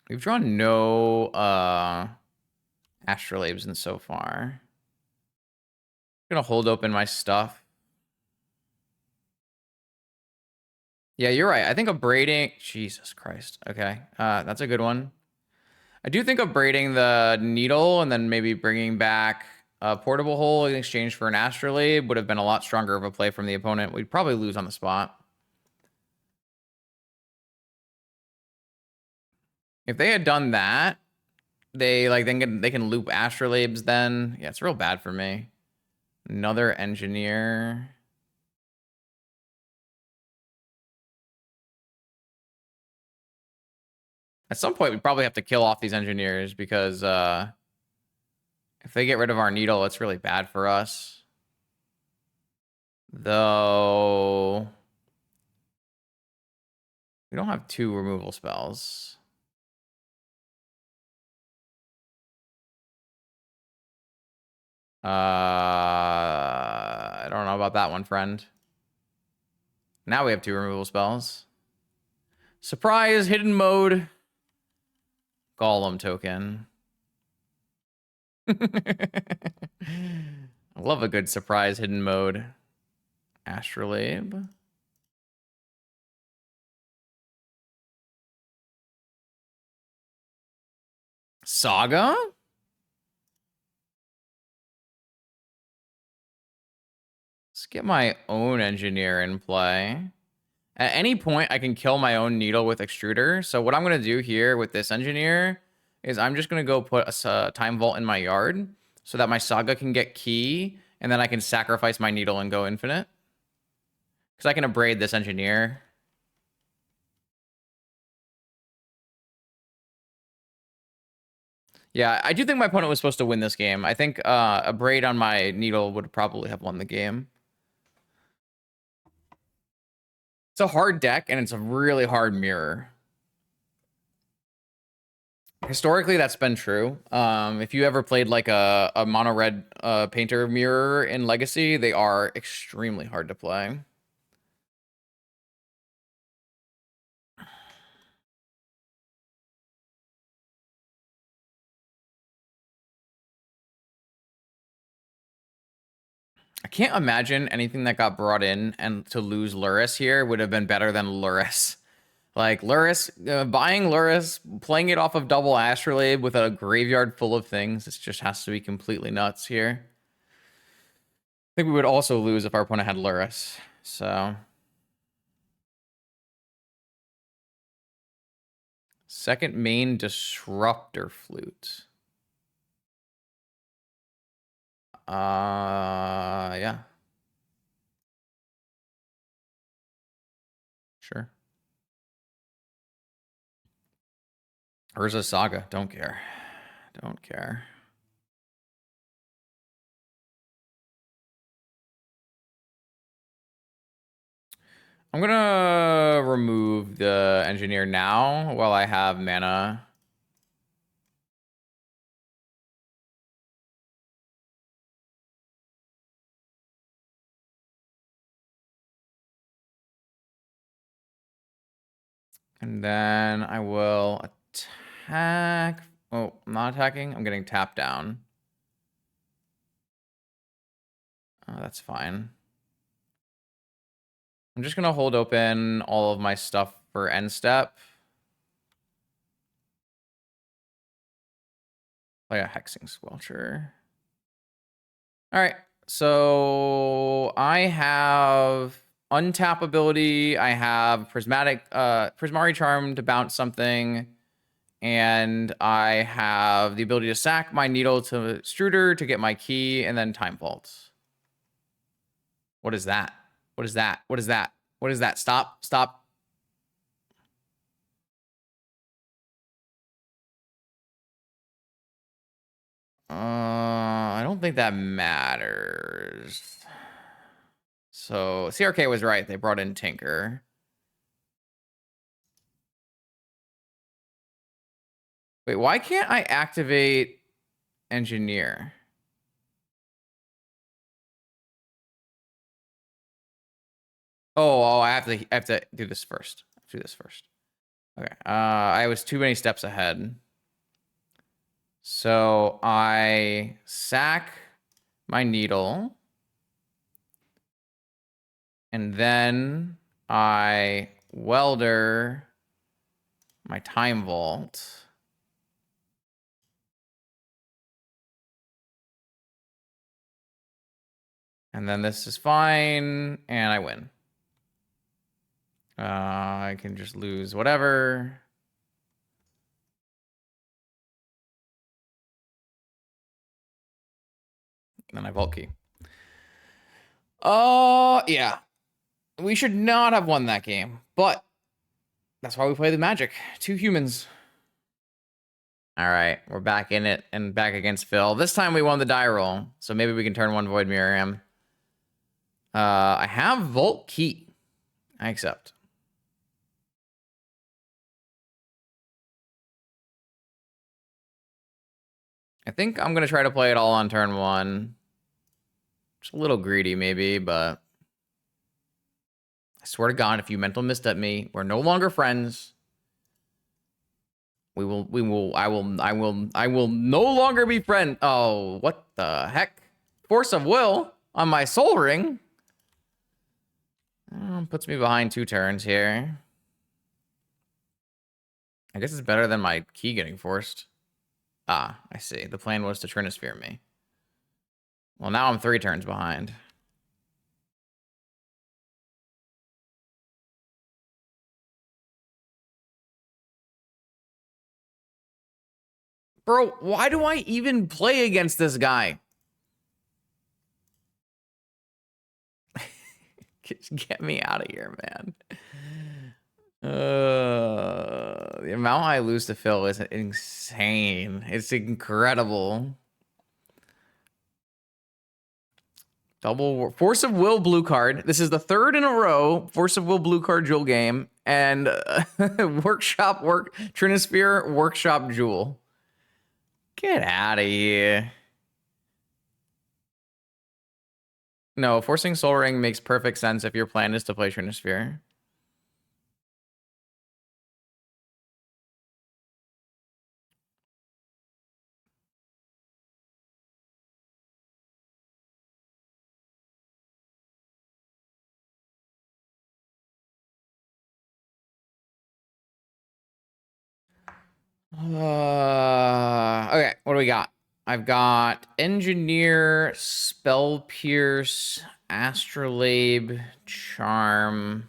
S1: We've drawn no Astrolabes in so far. I'm gonna hold open my stuff. Yeah, you're right. I think abrading... Jesus Christ. Okay, that's a good one. I do think abrading the Needle and then maybe bringing back a Portable Hole in exchange for an Astrolabe would have been a lot stronger of a play from the opponent. We'd probably lose on the spot. If they had done that, they can loop Astrolabes then. Yeah, it's real bad for me. Another Engineer. At some point, we probably have to kill off these Engineers because if they get rid of our Needle, it's really bad for us. Though we don't have 2 removal spells. I don't know about that one, friend. Now we have 2 removal spells. Surprise, hidden mode. Golem token. I love a good surprise hidden mode. Astrolabe. Saga? Let's get my own Engineer in play. At any point, I can kill my own Needle with Extruder. So what I'm going to do here with this Engineer is I'm just going to go put a Time Vault in my yard so that my Saga can get key, and then I can sacrifice my Needle and go infinite. Because I can abrade this Engineer. Yeah, I do think my opponent was supposed to win this game. I think a braid on my Needle would probably have won the game. It's a hard deck, and it's a really hard mirror. Historically, that's been true. If you ever played like a mono red painter mirror in Legacy, they are extremely hard to play. I can't imagine anything that got brought in and to lose Lurrus here would have been better than Lurrus. Like, Lurrus, buying Lurrus, playing it off of double Astrolabe with a graveyard full of things, it just has to be completely nuts here. I think we would also lose if our opponent had Lurrus, so... Second main Disruptor Flute. Yeah. Sure. Urza Saga. Don't care. Don't care. I'm gonna remove the Engineer now while I have mana. And then I will attack. Oh, I'm not attacking. I'm getting tapped down. Oh, that's fine. I'm just going to hold open all of my stuff for end step. Like a Hexing Squelcher. All right. So I have untap ability. I have Prismari Charm to bounce something. And I have the ability to sack my needle to Struder to get my key, and then Time Vault. What is that? What is that? What is that? What is that? Stop. Stop. I don't think that matters. So CRK was right. They brought in Tinker. Wait, why can't I activate Engineer? Oh, I have to do this first. Do this first. Okay. I was too many steps ahead. So I sack my needle. And then I welder my Time Vault. And then this is fine, and I win. I can just lose whatever. And then I vault key. Yeah. We should not have won that game, but that's why we play the Magic. 2 humans. All right, we're back in it and back against Phil. This time we won the die roll, so maybe we can turn 1 Void Mirror him. I have Vault Key. I accept. I think I'm going to try to play it all on turn 1. Just a little greedy, maybe, but I swear to God, if you mental misstep me, we're no longer friends. I will no longer be friends. Oh, what the heck? Force of Will on my Soul Ring. Puts me behind 2 turns here. I guess it's better than my key getting forced. Ah, I see. The plan was to Trinisphere me. Well, now I'm 3 turns behind. Bro, why do I even play against this guy? Get me out of here, man. The amount I lose to Phil is insane. It's incredible. Double Force of Will blue card. This is the 3rd in a row Force of Will blue card jewel game, and Trinisphere workshop jewel. Get out of here. No, forcing Soul Ring makes perfect sense if your plan is to play Trinisphere. Okay, what do we got? I've got Engineer, Spell Pierce, Astrolabe, Charm.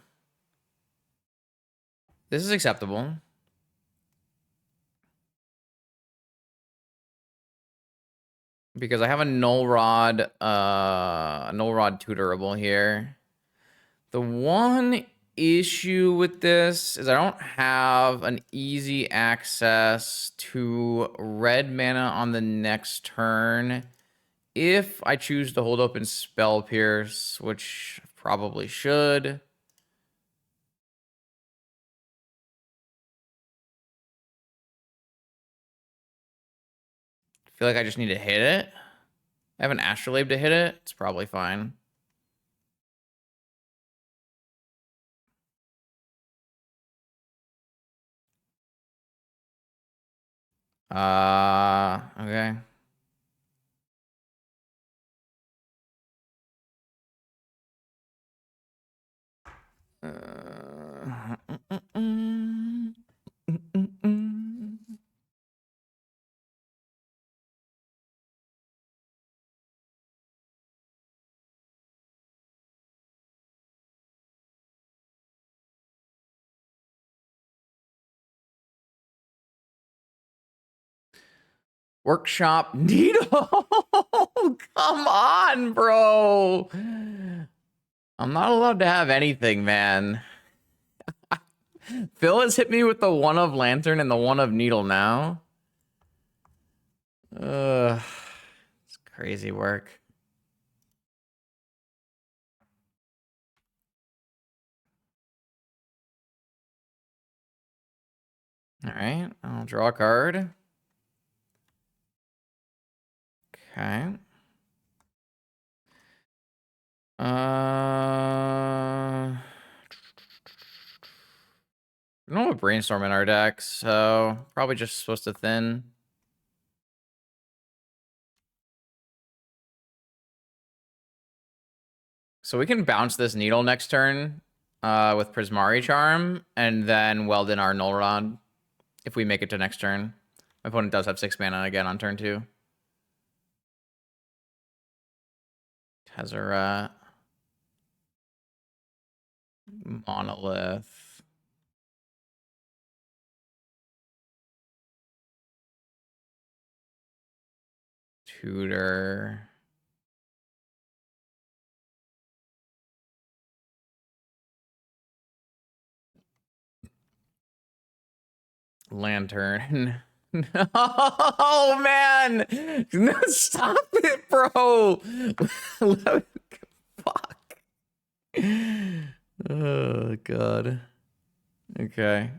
S1: This is acceptable. Because I have a Null Rod tutorable here. The one issue with this is I don't have an easy access to red mana on the next turn. If I choose to hold open Spell Pierce, which I probably should. I feel like I just need to hit it. I have an Astrolabe to hit it. It's probably fine. Okay. Workshop needle. Come on, bro. I'm not allowed to have anything, man. Phil has hit me with the one of lantern and the one of needle now. It's crazy work. All right, I'll draw a card. Okay. We don't have a brainstorm in our deck, so probably just supposed to thin. So we can bounce this needle next turn with Prismari Charm, and then weld in our Null Rod if we make it to next turn. My opponent does have 6 mana again on turn 2. Tezzeret. Monolith. Tutor. Lantern. No, man. No, stop it, bro. Fuck. Oh, God. Okay.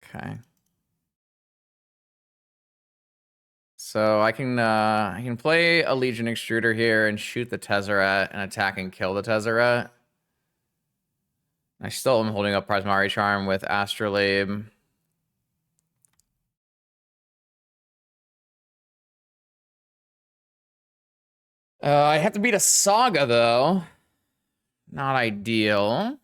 S1: Okay. So I can play a Legion Extruder here and shoot the Tezzeret and attack and kill the Tezzeret. I still am holding up Prismari Charm with Astrolabe. I have to beat a Saga, though. Not ideal.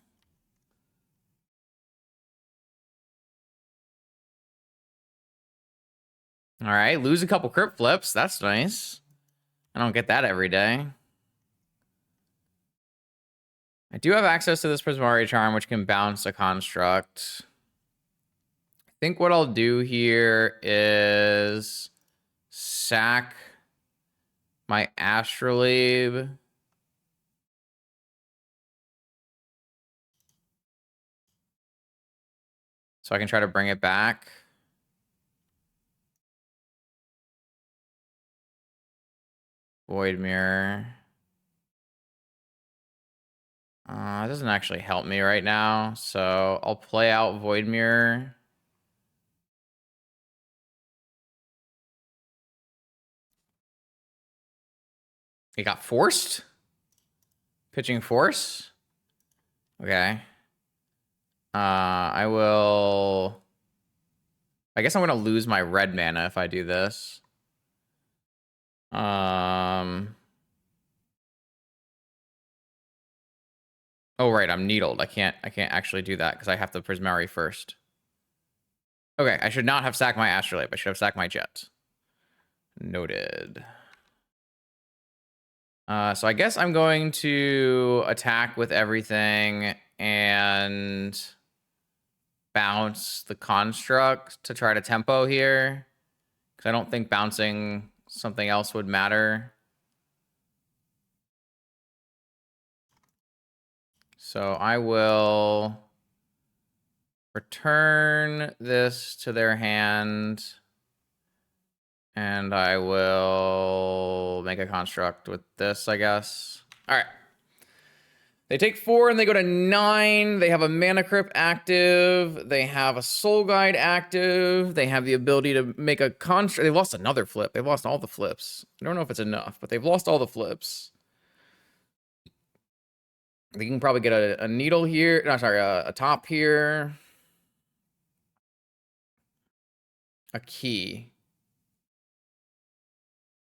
S1: All right, lose a couple crypt flips. That's nice. I don't get that every day. I do have access to this Prismari Charm, which can bounce a construct. I think what I'll do here is sack my Astrolabe. So I can try to bring it back. Void Mirror. It doesn't actually help me right now, so I'll play out Void Mirror. It got forced? Pitching force? Okay. I will... I guess I'm going to lose my red mana if I do this. Oh, right, I'm needled. I can't actually do that because I have to Prismari first. Okay, I should not have sacked my Astrolabe. I should have sacked my Jet. Noted. So I guess I'm going to attack with everything and bounce the construct to try to tempo here. Because I don't think bouncing something else would matter. So I will return this to their hand. And I will make a construct with this, I guess. All right. They take 4 and they go to 9. They have a Mana Crypt active. They have a Soul Guide active. They have the ability to make a construct. They lost another flip. They've lost all the flips. I don't know if it's enough, but they've lost all the flips. We can probably get a needle here. No, sorry, a top here. A key.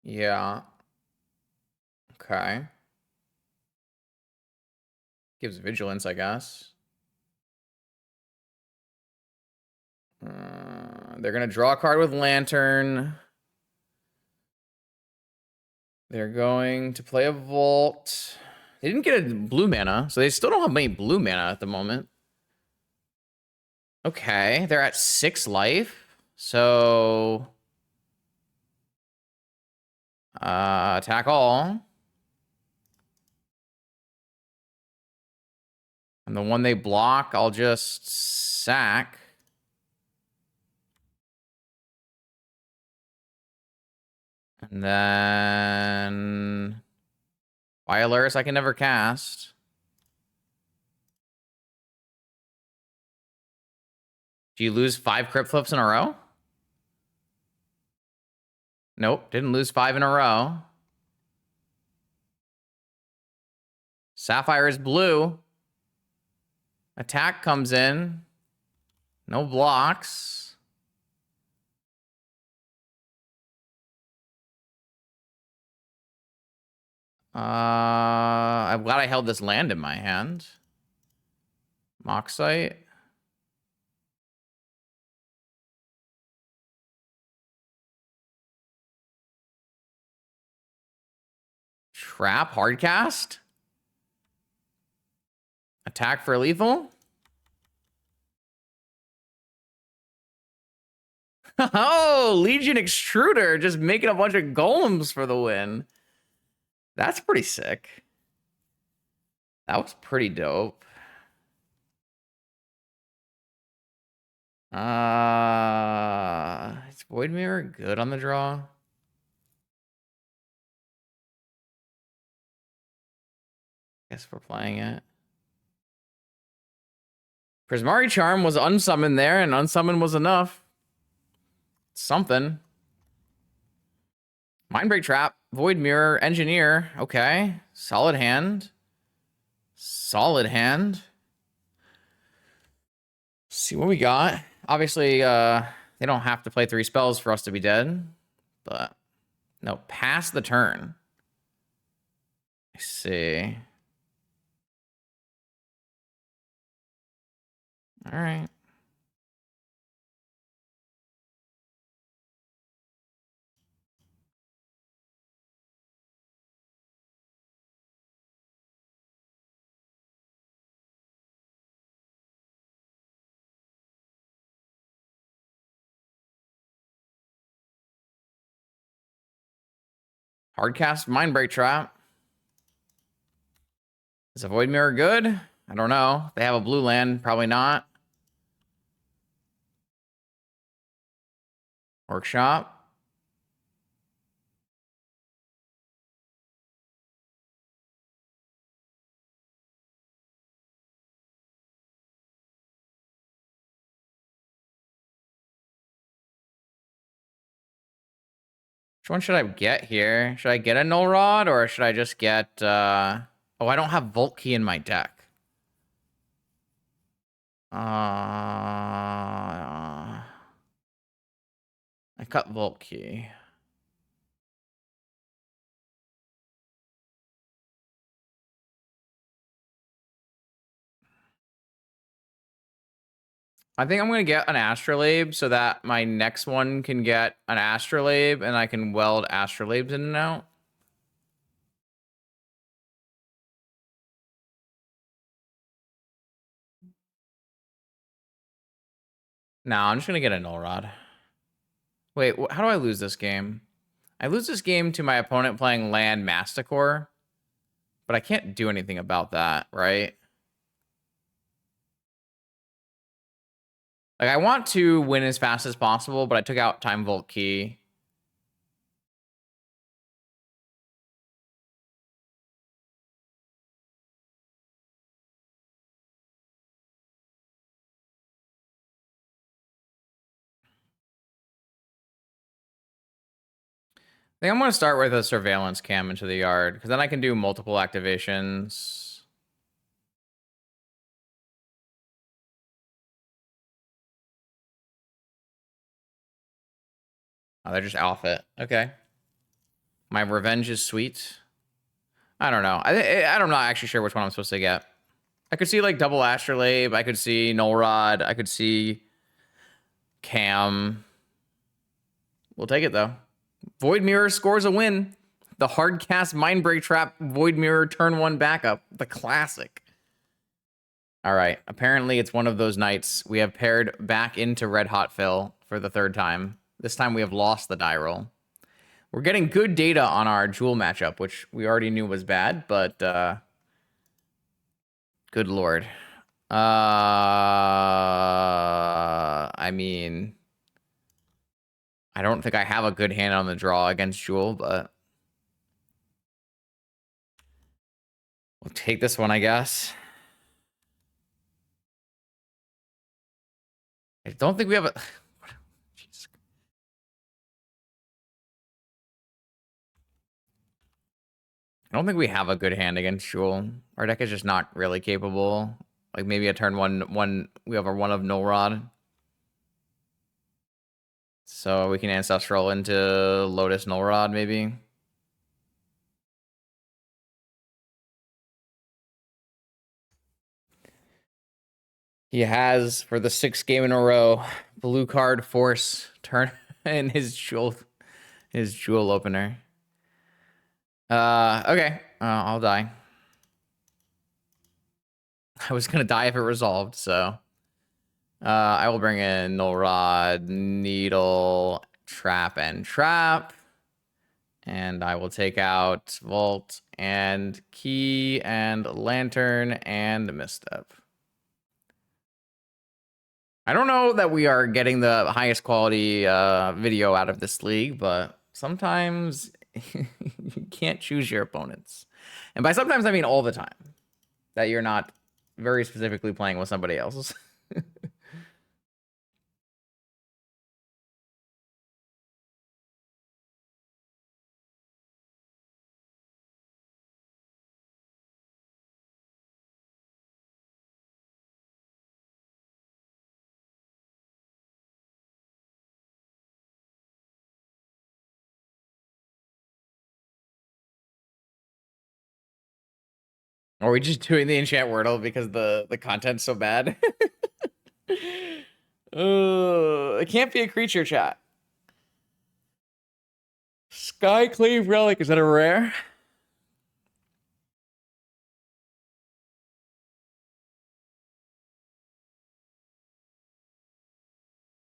S1: Yeah. Okay. Gives vigilance, I guess. They're going to draw a card with Lantern. They're going to play a Vault. They didn't get a blue mana, so they still don't have many blue mana at the moment. Okay, they're at 6 life. So... attack all. And the one they block, I'll just sack. And then... Lurrus I can never cast. Do you lose 5 crypt flips in a row? Nope, didn't lose 5 in a row. Sapphire is blue. Attack comes in. No blocks. I'm glad I held this land in my hand. Moxite. Trap, hardcast. Attack for lethal. Oh, Legion Extruder, just making a bunch of golems for the win. That's pretty sick. That was pretty dope. Is Void Mirror good on the draw? Guess we're playing it. Prismari Charm was unsummoned there, and unsummon was enough. Something. Mindbreak Trap, Void Mirror, Engineer. Okay. Solid hand. Solid hand. Let's see what we got. Obviously, they don't have to play 3 spells for us to be dead. But, no, pass the turn. I see. All right. Hardcast Mindbreak Trap. Is a Void Mirror good? I don't know. They have a blue land. Probably not. Workshop. Which one should I get here? Should I get a Null Rod or should I just get... Oh, I don't have Volt Key in my deck. I cut Volt Key. I think I'm going to get an Astrolabe so that my next one can get an Astrolabe and I can weld Astrolabes in and out. No, I'm just going to get a Null Rod. Wait, how do I lose this game? I lose this game to my opponent playing land Masticore, but I can't do anything about that, right? Like, I want to win as fast as possible, but I took out Time Volt Key. I think I'm going to start with a Surveillance Cam into the yard, because then I can do multiple activations. Oh, they're just off it. Okay. My revenge is sweet. I don't know. I'm not actually sure which one I'm supposed to get. I could see like double Astrolabe. I could see Null Rod. I could see Cam. We'll take it though. Void Mirror scores a win. The hard cast Mindbreak Trap Void Mirror turn 1 backup. The classic. All right. Apparently it's one of those nights. We have paired back into Red Hot Phil for the 3rd time. This time we have lost the die roll. We're getting good data on our Jewel matchup, which we already knew was bad, but good lord. I mean, I don't think I have a good hand on the draw against Jewel, but we'll take this one, I guess. I don't think we have a... I don't think we have a good hand against Jewel. Our deck is just not really capable. Like maybe a turn one we have a one of Null Rod. So we can Ancestral into Lotus Null Rod, maybe. He has, for the 6th game in a row, blue card force turn in his jewel opener. Okay. I'll die. I was gonna die if it resolved, so I will bring in Null Rod, Needle, Trap, and Trap. And I will take out Vault and Key and Lantern and Misstep. I don't know that we are getting the highest quality video out of this league, but sometimes you can't choose your opponents. And by sometimes, I mean all the time. That you're not very specifically playing with somebody else. Or are we just doing the enchant Wordle because the content's so bad? It can't be a creature, chat. Skyclave Relic, is that a rare?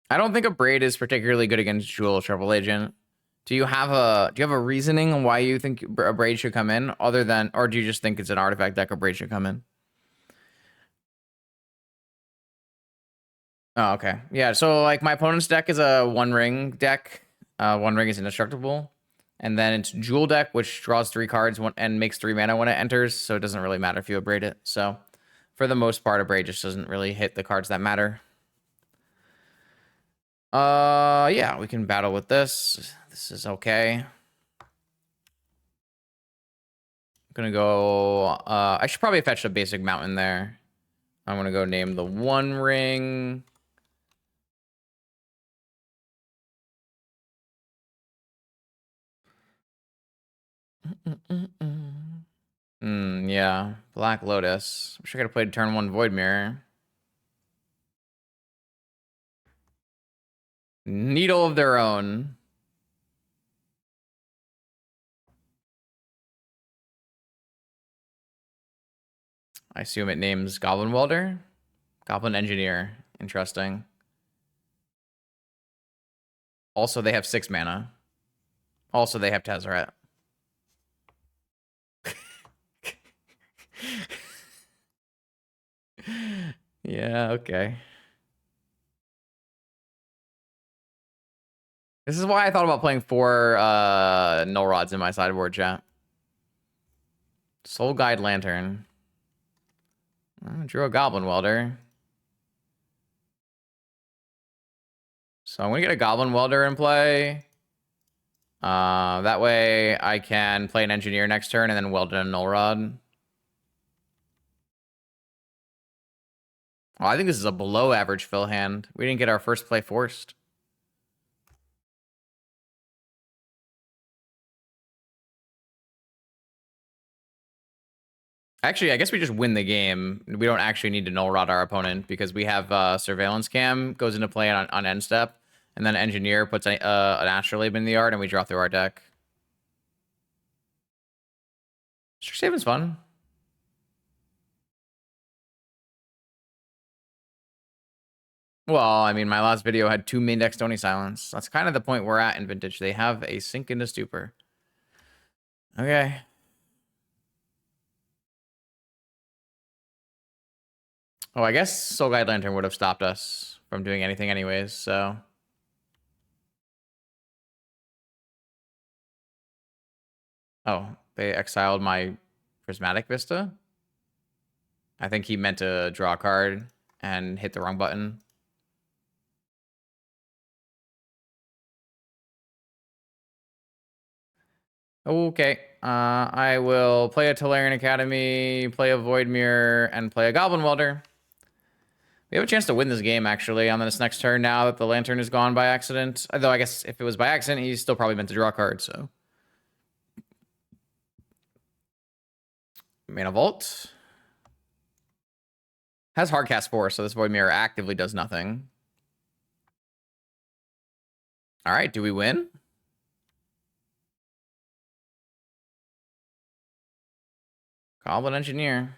S1: I don't think a Braid is particularly good against Jewel Triple Agent. Do you have a reasoning on why you think a Braid should come in, other than, or do you just think it's an artifact deck a Braid should come in? Oh, okay. Yeah, so like my opponent's deck is a One Ring deck. One Ring is indestructible. And then it's Jewel deck, which draws 3 cards and makes 3 mana when it enters, so it doesn't really matter if you abrade it. So for the most part, abrade just doesn't really hit the cards that matter. Yeah, we can battle with this. This is okay. I'm gonna go, I should probably fetch a basic mountain there. I'm gonna go name the One Ring. Yeah. Black Lotus. Wish I could have played turn 1 Void Mirror. Needle of their own. I assume it names Goblin Welder? Goblin Engineer. Interesting. Also, they have 6 mana. Also, they have Tezzeret. Yeah, okay. This is why I thought about playing 4 Null Rods in my sideboard, chat. Soul Guide Lantern. Drew a Goblin Welder. So I'm going to get a Goblin Welder in play. That way I can play an Engineer next turn and then weld in a Null Rod. Oh, I think this is a below average fill hand. We didn't get our first play forced. Actually, I guess we just win the game. We don't actually need to null rod our opponent because we have surveillance cam goes into play on end step, and then engineer puts an astrolabe in the yard, and we draw through our deck. Strixhaven's fun. Well, I mean, my last video had 2 main deck Stony Silence. That's kind of the point we're at in Vintage. They have a Sink into Stupor. Okay. Oh, I guess Soul Guide Lantern would have stopped us from doing anything anyways, so... Oh, they exiled my Prismatic Vista? I think he meant to draw a card and hit the wrong button. Okay, I will play a Tolarian Academy, play a Void Mirror, and play a Goblin Welder. We have a chance to win this game, actually, on this next turn now that the Lantern is gone by accident. Although, I guess if it was by accident, he's still probably meant to draw a card, so... Mana Vault. Has Hardcast 4, so this Void Mirror actively does nothing. Alright, do we win? Goblin Engineer.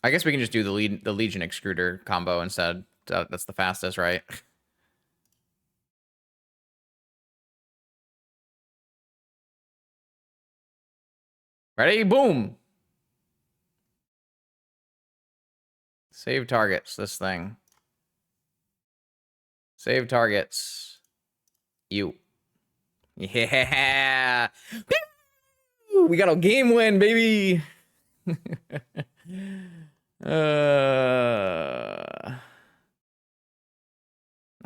S1: I guess we can just do the Legion Extruder combo instead. That's the fastest, right? Ready? Boom! Save targets, this thing. Save targets. You. Yeah! We got a game win, baby! Not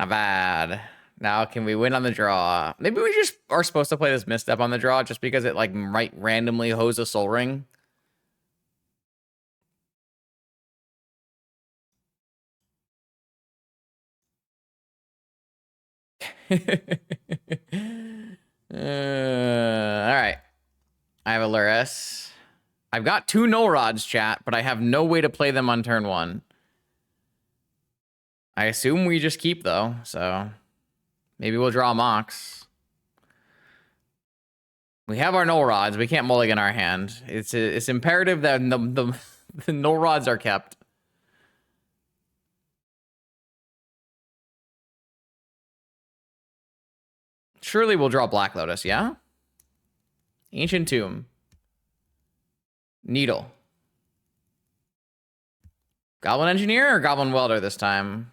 S1: bad. Now, can we win on the draw? Maybe we just are supposed to play this misstep on the draw just because it, like, might randomly hose a Soul Ring. All right. I have a Lurrus. I've got 2 null rods, chat, but I have no way to play them on turn 1. I assume we just keep, though, so... Maybe we'll draw Mox. We have our null rods. We can't mulligan our hand. It's imperative that the null rods are kept. Surely we'll draw Black Lotus, yeah? Ancient Tomb. Needle. Goblin Engineer or Goblin Welder this time?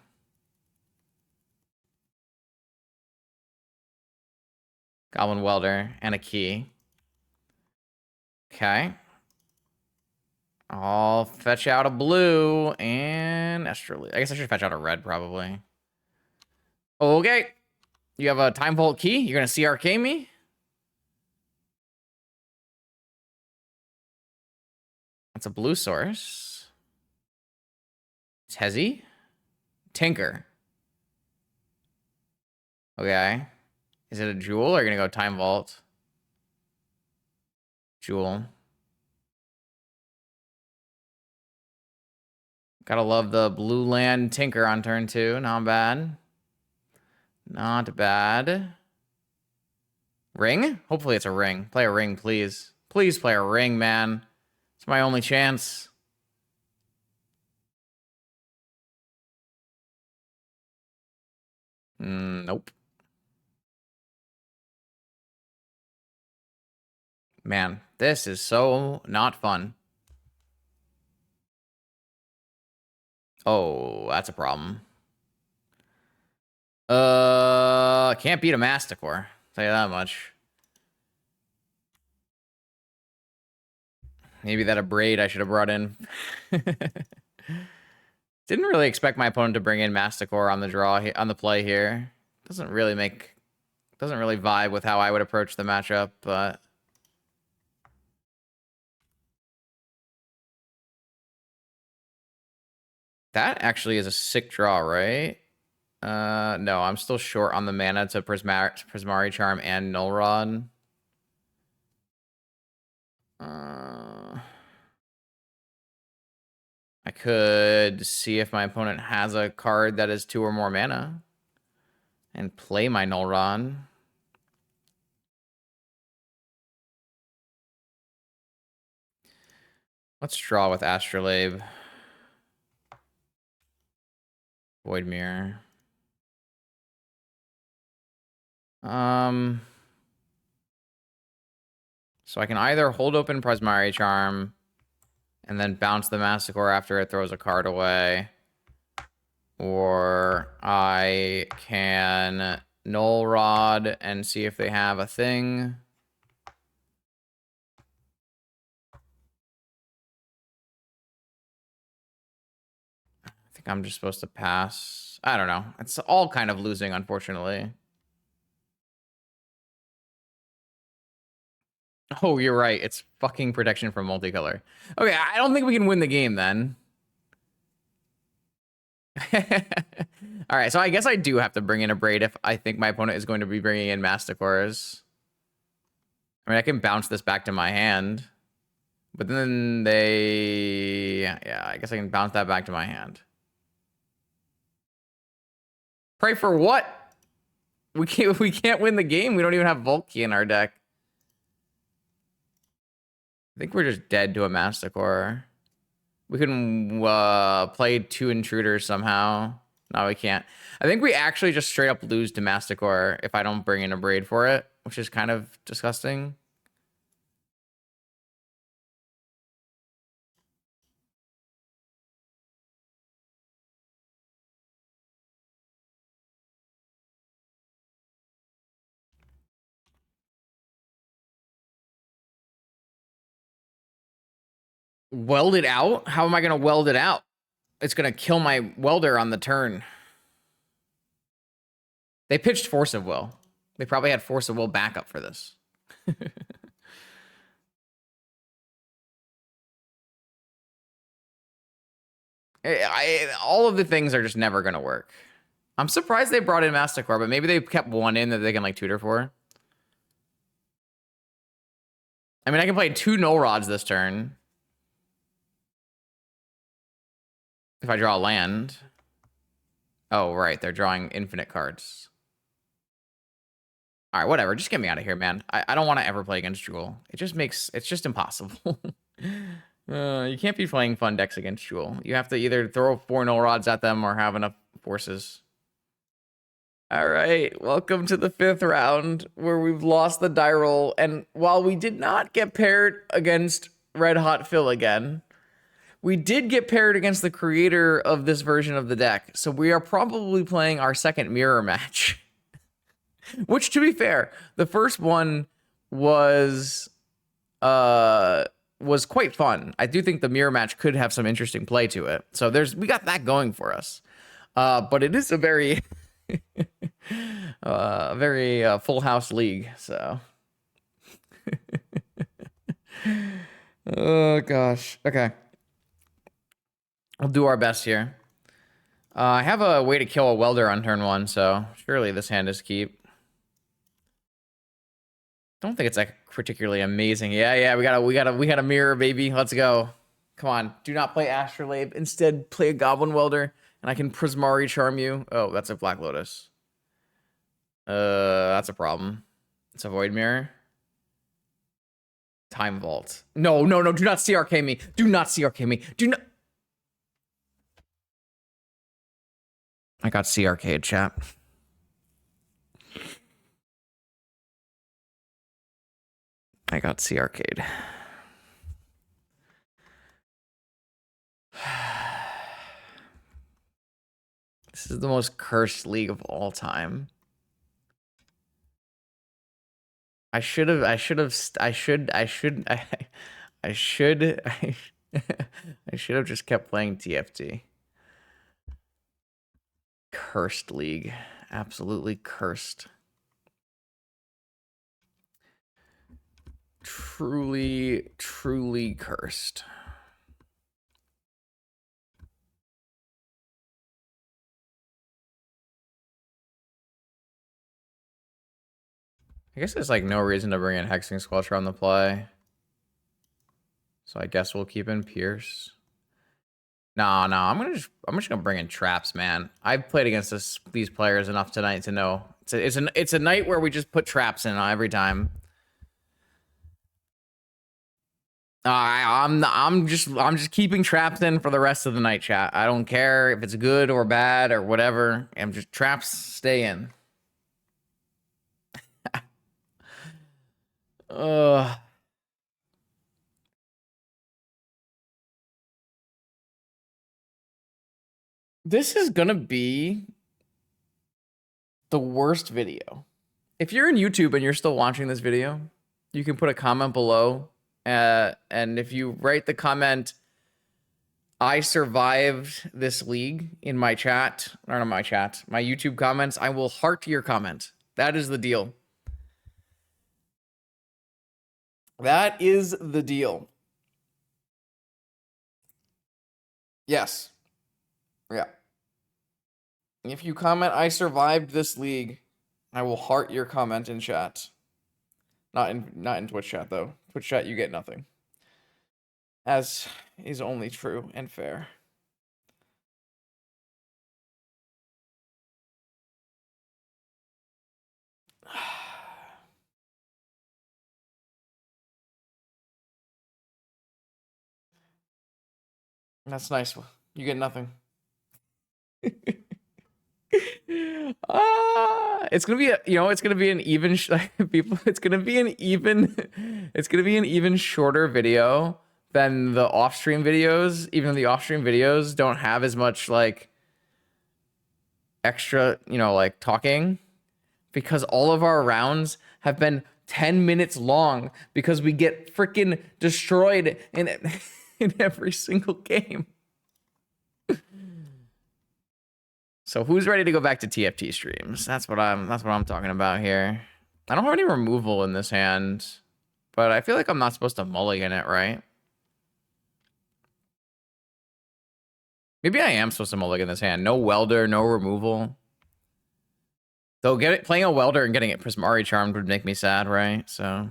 S1: Goblin Welder and a key. Okay. I'll fetch out a blue and Astrolabe. I guess I should fetch out a red, probably. Okay. You have a Time Vault key? You're going to CRK me? That's a blue source. Tezzy? Tinker. Okay. Is it a Jewel or are you going to go Time Vault? Jewel. Gotta love the blue land Tinker on turn 2. Not bad. Not bad. Ring? Hopefully it's a ring. Play a ring, please. Please play a ring, man. It's my only chance. Nope. Man, this is so not fun. Oh, that's a problem. Can't beat a Masticore. Tell you that much. Maybe that a braid I should have brought in. Didn't really expect my opponent to bring in Masticore on the draw on the play here. Doesn't really vibe with how I would approach the matchup, but that actually is a sick draw, right? No, I'm still short on the mana to Prismari Charm and Null Rod. I could see if my opponent has a card that is 2 or more mana and play my Null Rod. Let's draw with Astrolabe. Void Mirror. So I can either hold open Prismari Charm and then bounce the Massacre after it throws a card away, or I can Null Rod and see if they have a thing. I think I'm just supposed to pass. I don't know. It's all kind of losing, unfortunately. Oh, you're right. It's fucking protection from multicolor. Okay, I don't think we can win the game then. All right, so I guess I do have to bring in a Braid if I think my opponent is going to be bringing in Masticores. I mean, I can bounce this back to my hand, but then yeah, I guess I can bounce that back to my hand. Pray for what? We can't win the game. We don't even have Volky in our deck. I think we're just dead to a Masticore. We can play 2 Intruders somehow. No, we can't. I think we actually just straight up lose to Masticore if I don't bring in a Braid for it, which is kind of disgusting. Weld it out? How am I going to weld it out? It's going to kill my welder on the turn. They pitched Force of Will. They probably had Force of Will backup for this. All of the things are just never going to work. I'm surprised they brought in Masticore, but maybe they kept one in that they can like tutor for. I mean, I can play 2 Null Rods this turn. If I draw a land. Oh, right. They're drawing infinite cards. All right, whatever. Just get me out of here, man. I don't want to ever play against Jewel. It's just impossible. You can't be playing fun decks against Jewel. You have to either throw 4 Null Rods at them or have enough forces. All right, welcome to the 5th round where we've lost the die roll. And while we did not get paired against Red Hot Phil again, we did get paired against the creator of this version of the deck. So we are probably playing our second mirror match. Which, to be fair, the first one was quite fun. I do think the mirror match could have some interesting play to it. So we got that going for us. But it is a very full house league. So oh gosh. Okay. We'll do our best here. I have a way to kill a welder on turn 1, so surely this hand is keep. Don't think it's like particularly amazing. Yeah, we got a mirror, baby. Let's go. Come on. Do not play Astrolabe. Instead, play a Goblin Welder, and I can Prismari Charm you. Oh, that's a Black Lotus. That's a problem. It's a Void Mirror. Time Vault. No. Do not CRK me. Do not CRK me. Do not. I got CRK'd, chat. I got CRK'd. This is the most cursed league of all time. I should have just kept playing TFT. Cursed league. Absolutely cursed. Truly cursed. I guess there's like no reason to bring in Hexing Squelcher on the play. So I guess we'll keep in Pierce. No, I'm just gonna bring in traps, man. I've played against these players enough tonight to know it's a night where we just put traps in every time. I'm just keeping traps in for the rest of the night, chat. I don't care if it's good or bad or whatever. I'm just traps stay in. Ugh. This is gonna be the worst video. If you're in YouTube and you're still watching this video, you can put a comment below. And if you write the comment, I survived this league in my chat, or not my chat, my YouTube comments, I will heart your comment. That is the deal. That is the deal. Yes. Yeah. If you comment, I survived this league, I will heart your comment in chat. Not in Twitch chat, though. Twitch chat, you get nothing. As is only true and fair. That's nice. You get nothing. It's gonna be it's gonna be an even people. It's gonna be an even shorter video than the off-stream videos. Even the off-stream videos don't have as much like extra, like talking, because all of our rounds have been 10 minutes long because we get freaking destroyed in in every single game. So who's ready to go back to TFT streams? That's what I'm talking about here. I don't have any removal in this hand, but I feel like I'm not supposed to mulligan it, right? Maybe I am supposed to mulligan this hand. No welder, no removal. Though playing a welder and getting it Prismari charmed would make me sad, right? So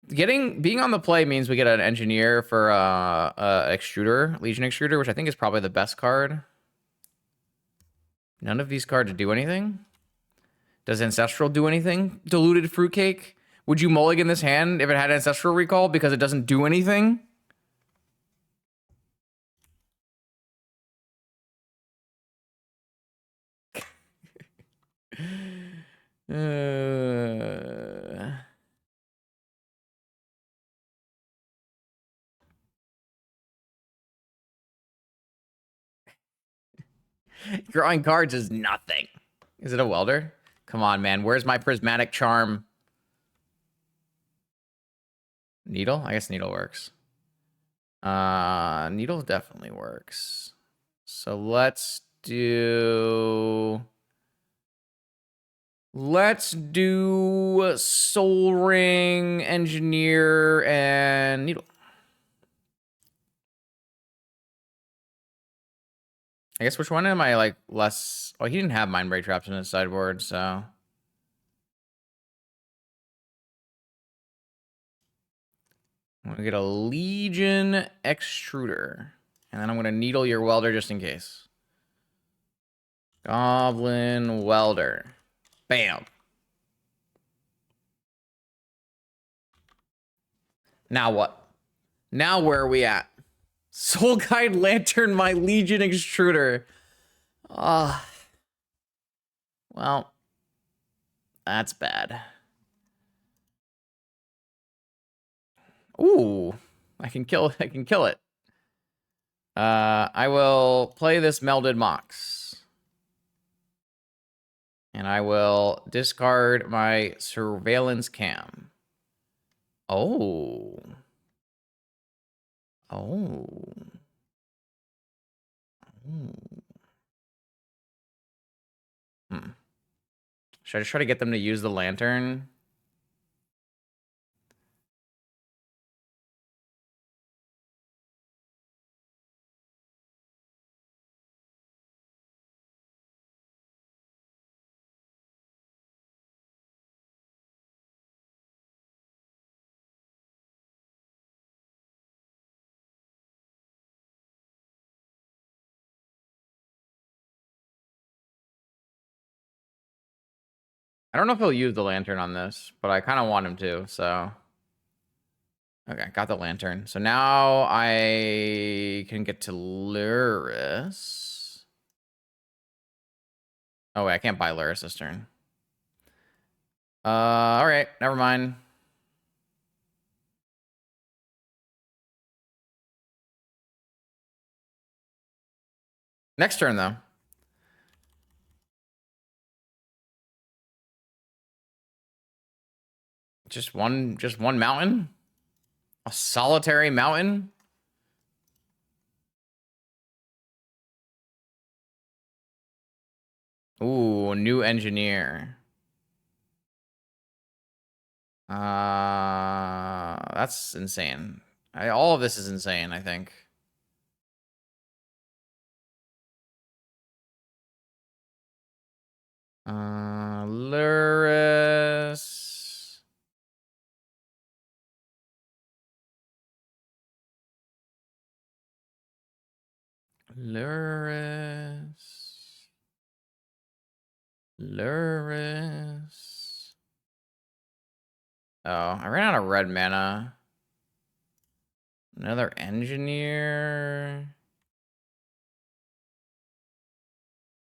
S1: being on the play means we get an engineer for extruder, Legion extruder, which I think is probably the best card. None of these cards do anything. Does Ancestral do anything? Diluted Fruitcake? Would you mulligan this hand if it had Ancestral Recall because it doesn't do anything? Drawing cards is nothing. Is it a welder? Come on, man. Where's my prismatic charm? Needle? I guess needle works. Needle definitely works. So let's do Soul Ring, Engineer, and Needle. I guess which one am I like less? Oh, he didn't have Mind Break Traps in his sideboard, so I'm gonna get a Legion Extruder, and then I'm gonna needle your welder just in case. Goblin Welder. Bam. Now what? Now where are we at? Soul Guide Lantern, my Legion Extruder. Well, that's bad. Ooh, I can kill it. I will play this Melded Mox. And I will discard my Surveillance Cam. Oh. Oh. Should I just try to get them to use the lantern? I don't know if he'll use the lantern on this, but I kind of want him to, so. Okay, got the lantern. So now I can get to Lurrus. Oh, wait, I can't buy Lurrus this turn. All right, never mind. Next turn, though. Just one mountain? A solitary mountain? Ooh, new engineer. That's insane. All of this is insane, I think. Lurrus. Lurrus. Lurrus. Oh, I ran out of red mana. Another engineer.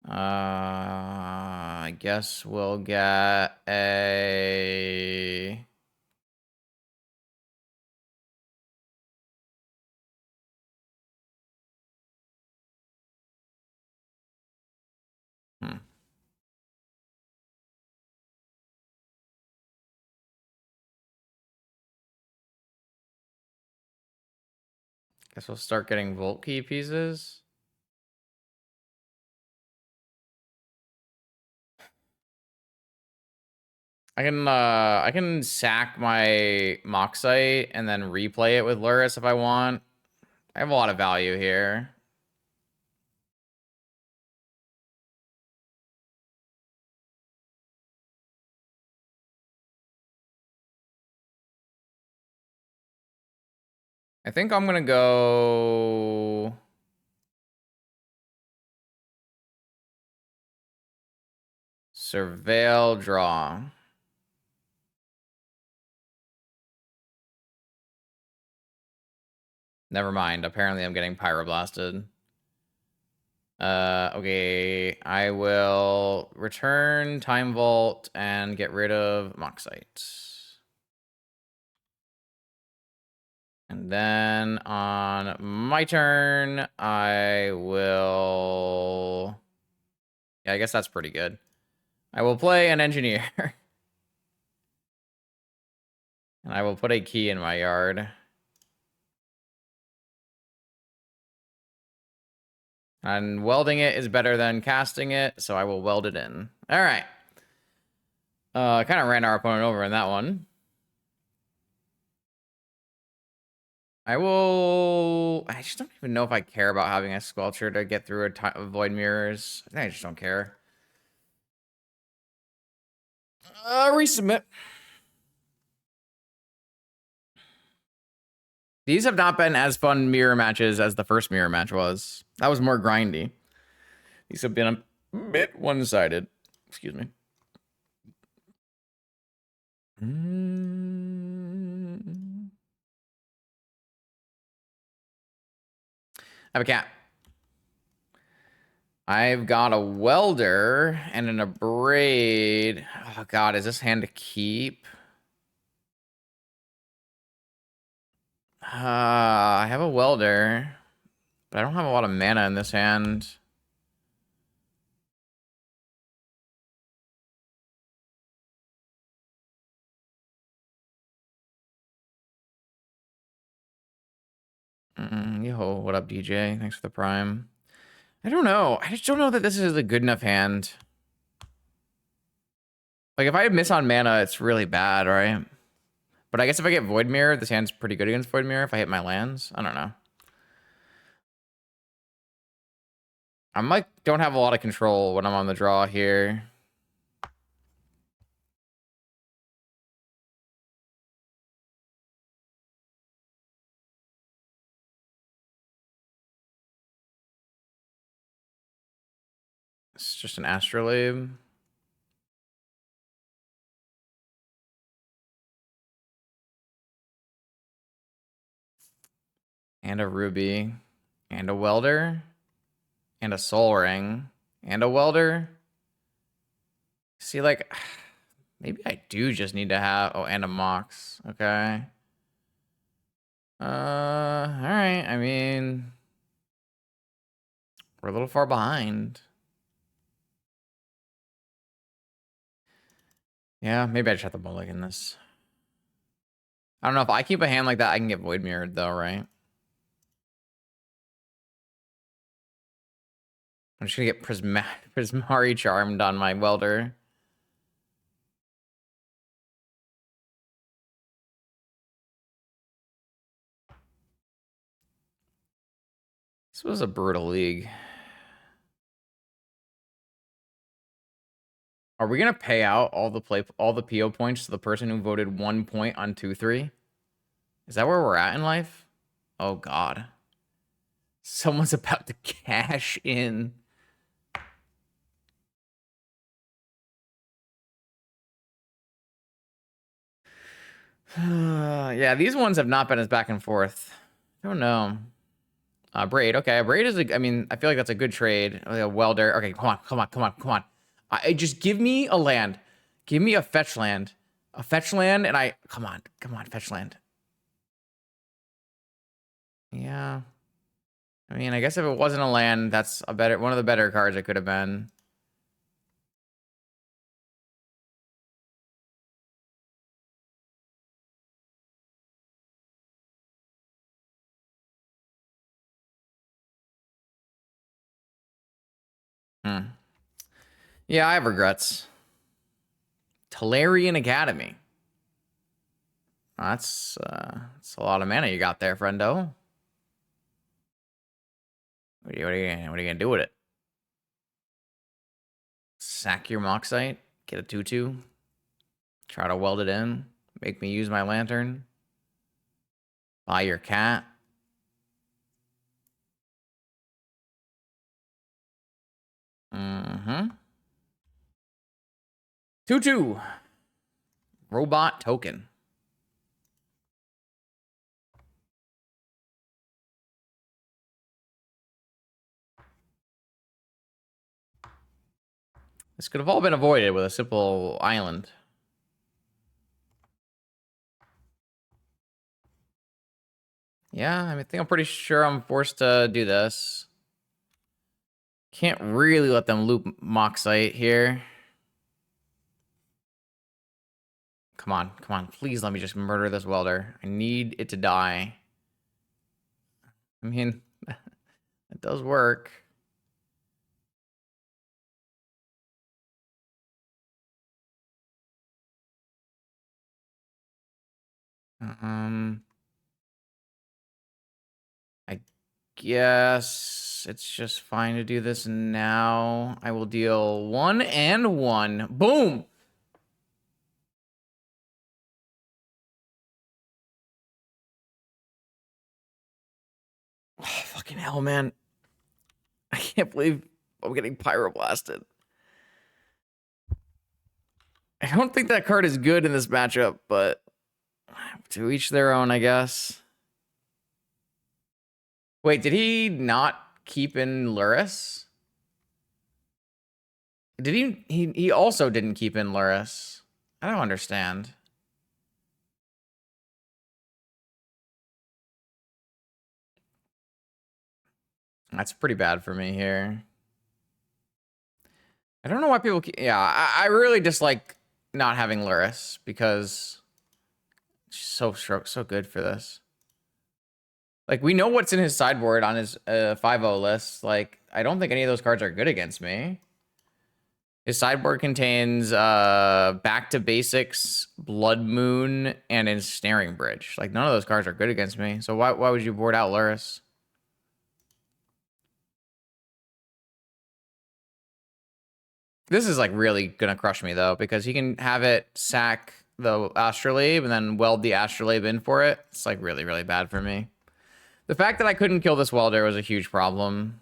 S1: I guess we'll get a... Guess we'll start getting Volt Key pieces. I can sack my Moxite and then replay it with Lurrus if I want. I have a lot of value here. I think I'm gonna go Surveil Draw. Never mind. Apparently I'm getting Pyroblasted. Okay. I will return Time Vault and get rid of Moxite. And then on my turn, I will... Yeah, I guess that's pretty good. I will play an engineer. And I will put a key in my yard. And welding it is better than casting it, so I will weld it in. All right. Kind of ran our opponent over in that one. I just don't even know if I care about having a Squelcher to get through a Void Mirrors. I just don't care. Resubmit. These have not been as fun mirror matches as the first mirror match was. That was more grindy. These have been a bit one-sided. Excuse me. I have a cat. I've got a welder and an abrade. Oh god, is this hand to keep? I have a welder, but I don't have a lot of mana in this hand. Yo, what up, DJ? Thanks for the prime. I don't know. I just don't know that this is a good enough hand. Like, if I miss on mana, it's really bad, right? But I guess if I get Void Mirror, this hand's pretty good against Void Mirror if I hit my lands. I don't know. I'm like, don't have a lot of control when I'm on the draw here. It's just an Astrolabe. And a ruby. And a welder. And a soul ring. And a welder. See, like, maybe I do just need to have... Oh, and a mox. Okay. Alright. I mean... We're a little far behind. Yeah, maybe I just have to mulligan this. I don't know. If I keep a hand like that, I can get void mirrored, though, right? I'm just gonna get Prismari charmed on my welder. This was a brutal league. Are we gonna pay out all the PO points to the person who voted 1 point on 2-3? Is that where we're at in life? Oh God. Someone's about to cash in. Yeah, these ones have not been as back and forth. I don't know. Braid. Okay, Braid is I mean, I feel like that's a good trade. A welder. Okay, come on. Just give me a land. Give me a fetch land. A fetch land, and I... Come on, fetch land. Yeah. I mean, I guess if it wasn't a land, that's one of the better cards it could have been. Yeah, I have regrets. Talarian Academy. That's a lot of mana you got there, friendo. What are you gonna do with it? Sack your Moxite, get a 2/2, try to weld it in, make me use my lantern, buy your cat. Mm-hmm. 2/2. Robot token. This could have all been avoided with a simple island. Yeah, I think I'm pretty sure I'm forced to do this. Can't really let them loop Moxite here. Come on. Please let me just murder this welder. I need it to die. I mean, it does work. I guess it's just fine to do this now. I will deal 1 and 1. Boom! Oh, fucking hell, man. I can't believe I'm getting pyroblasted. I don't think that card is good in this matchup, but to each their own, I guess. Wait, did he not keep in Lurrus? Did he also didn't keep in Lurrus? I don't understand. That's pretty bad for me here. I don't know why people yeah, I really dislike not having Lurrus because it's so good for this. Like, we know what's in his sideboard on his 5-0 list. Like, I don't think any of those cards are good against me. His sideboard contains Back to Basics, Blood Moon, and Ensnaring Bridge. Like, none of those cards are good against me. So why would you board out Lurrus? This is, like, really gonna crush me, though, because he can have it sack the Astrolabe and then weld the Astrolabe in for it. It's, like, really, really bad for me. The fact that I couldn't kill this welder was a huge problem.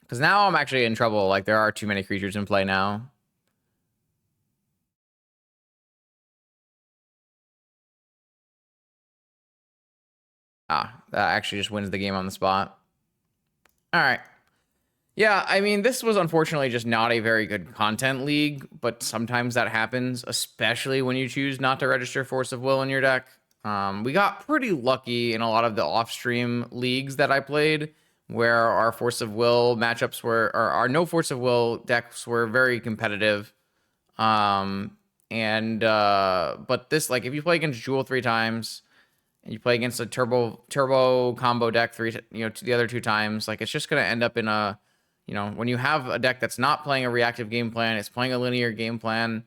S1: Because now I'm actually in trouble. Like, there are too many creatures in play now. That actually just wins the game on the spot. All right. Yeah, I mean, this was unfortunately just not a very good content league, but sometimes that happens, especially when you choose not to register Force of Will in your deck. We got pretty lucky in a lot of the off-stream leagues that I played, where our Force of Will matchups were, or our no Force of Will decks were very competitive. But this, like, if you play against Jewel 3 times, and you play against a turbo combo deck the other 2 times, like, it's just gonna end up in a, when you have a deck that's not playing a reactive game plan, it's playing a linear game plan,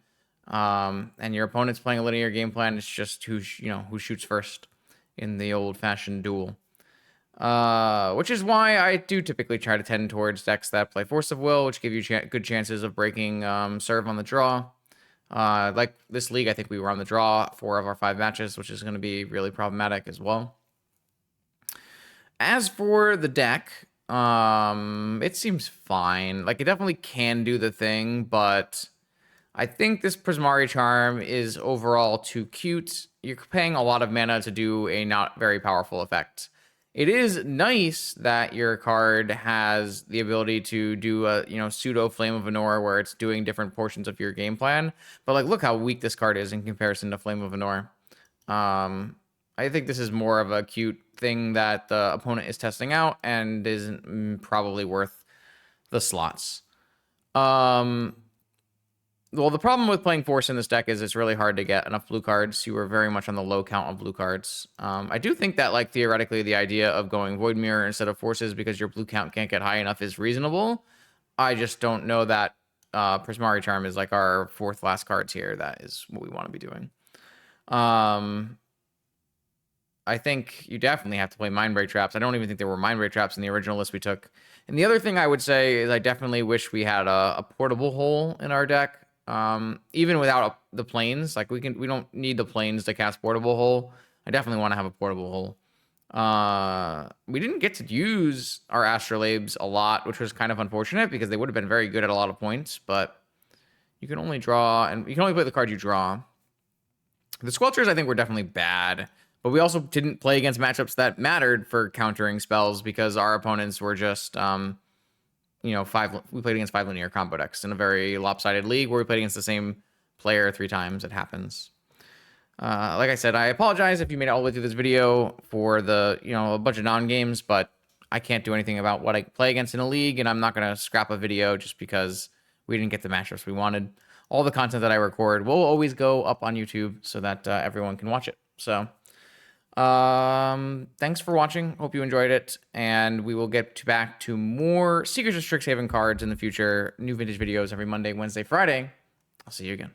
S1: and your opponent's playing a linear game plan, it's just who shoots first in the old-fashioned duel. Which is why I do typically try to tend towards decks that play Force of Will, which give you good chances of breaking serve on the draw. Like this league, I think we were on the draw 4 of our 5 matches, which is going to be really problematic as well. As for the deck, it seems fine. Like, it definitely can do the thing, but I think this Prismari charm is overall too cute. You're paying a lot of mana to do a not very powerful effect. It is nice that your card has the ability to do a, pseudo Flame of Anor, where it's doing different portions of your game plan. But, like, look how weak this card is in comparison to Flame of Anor. I think this is more of a cute thing that the opponent is testing out and isn't probably worth the slots. Well, the problem with playing Force in this deck is it's really hard to get enough blue cards. You are very much on the low count of blue cards. I do think that, like, theoretically, the idea of going Void Mirror instead of Forces because your blue count can't get high enough is reasonable. I just don't know that Prismari Charm is, like, our 4th last cards here. That is what we want to be doing. I think you definitely have to play Mind Break Traps. I don't even think there were Mind Break Traps in the original list we took. And the other thing I would say is I definitely wish we had a portable hole in our deck. Even without the planes, like, we don't need the planes to cast portable hole. I definitely want to have a portable hole. We didn't get to use our Astrolabes a lot, which was kind of unfortunate because they would have been very good at a lot of points, but you can only draw, and you can only play the card you draw. The Squelchers, I think, were definitely bad, but we also didn't play against matchups that mattered for countering spells because our opponents were just, we played against 5 linear combo decks in a very lopsided league where we played against the same player 3 times. It happens. Like I said, I apologize if you made it all the way through this video for the, a bunch of non-games, but I can't do anything about what I play against in a league, and I'm not going to scrap a video just because we didn't get the matchups we wanted. All the content that I record will always go up on YouTube so that everyone can watch it. So, thanks for watching. Hope you enjoyed it, and we will get back to more Secrets of Strixhaven cards in the future. New vintage videos every Monday, Wednesday, Friday. I'll see you again.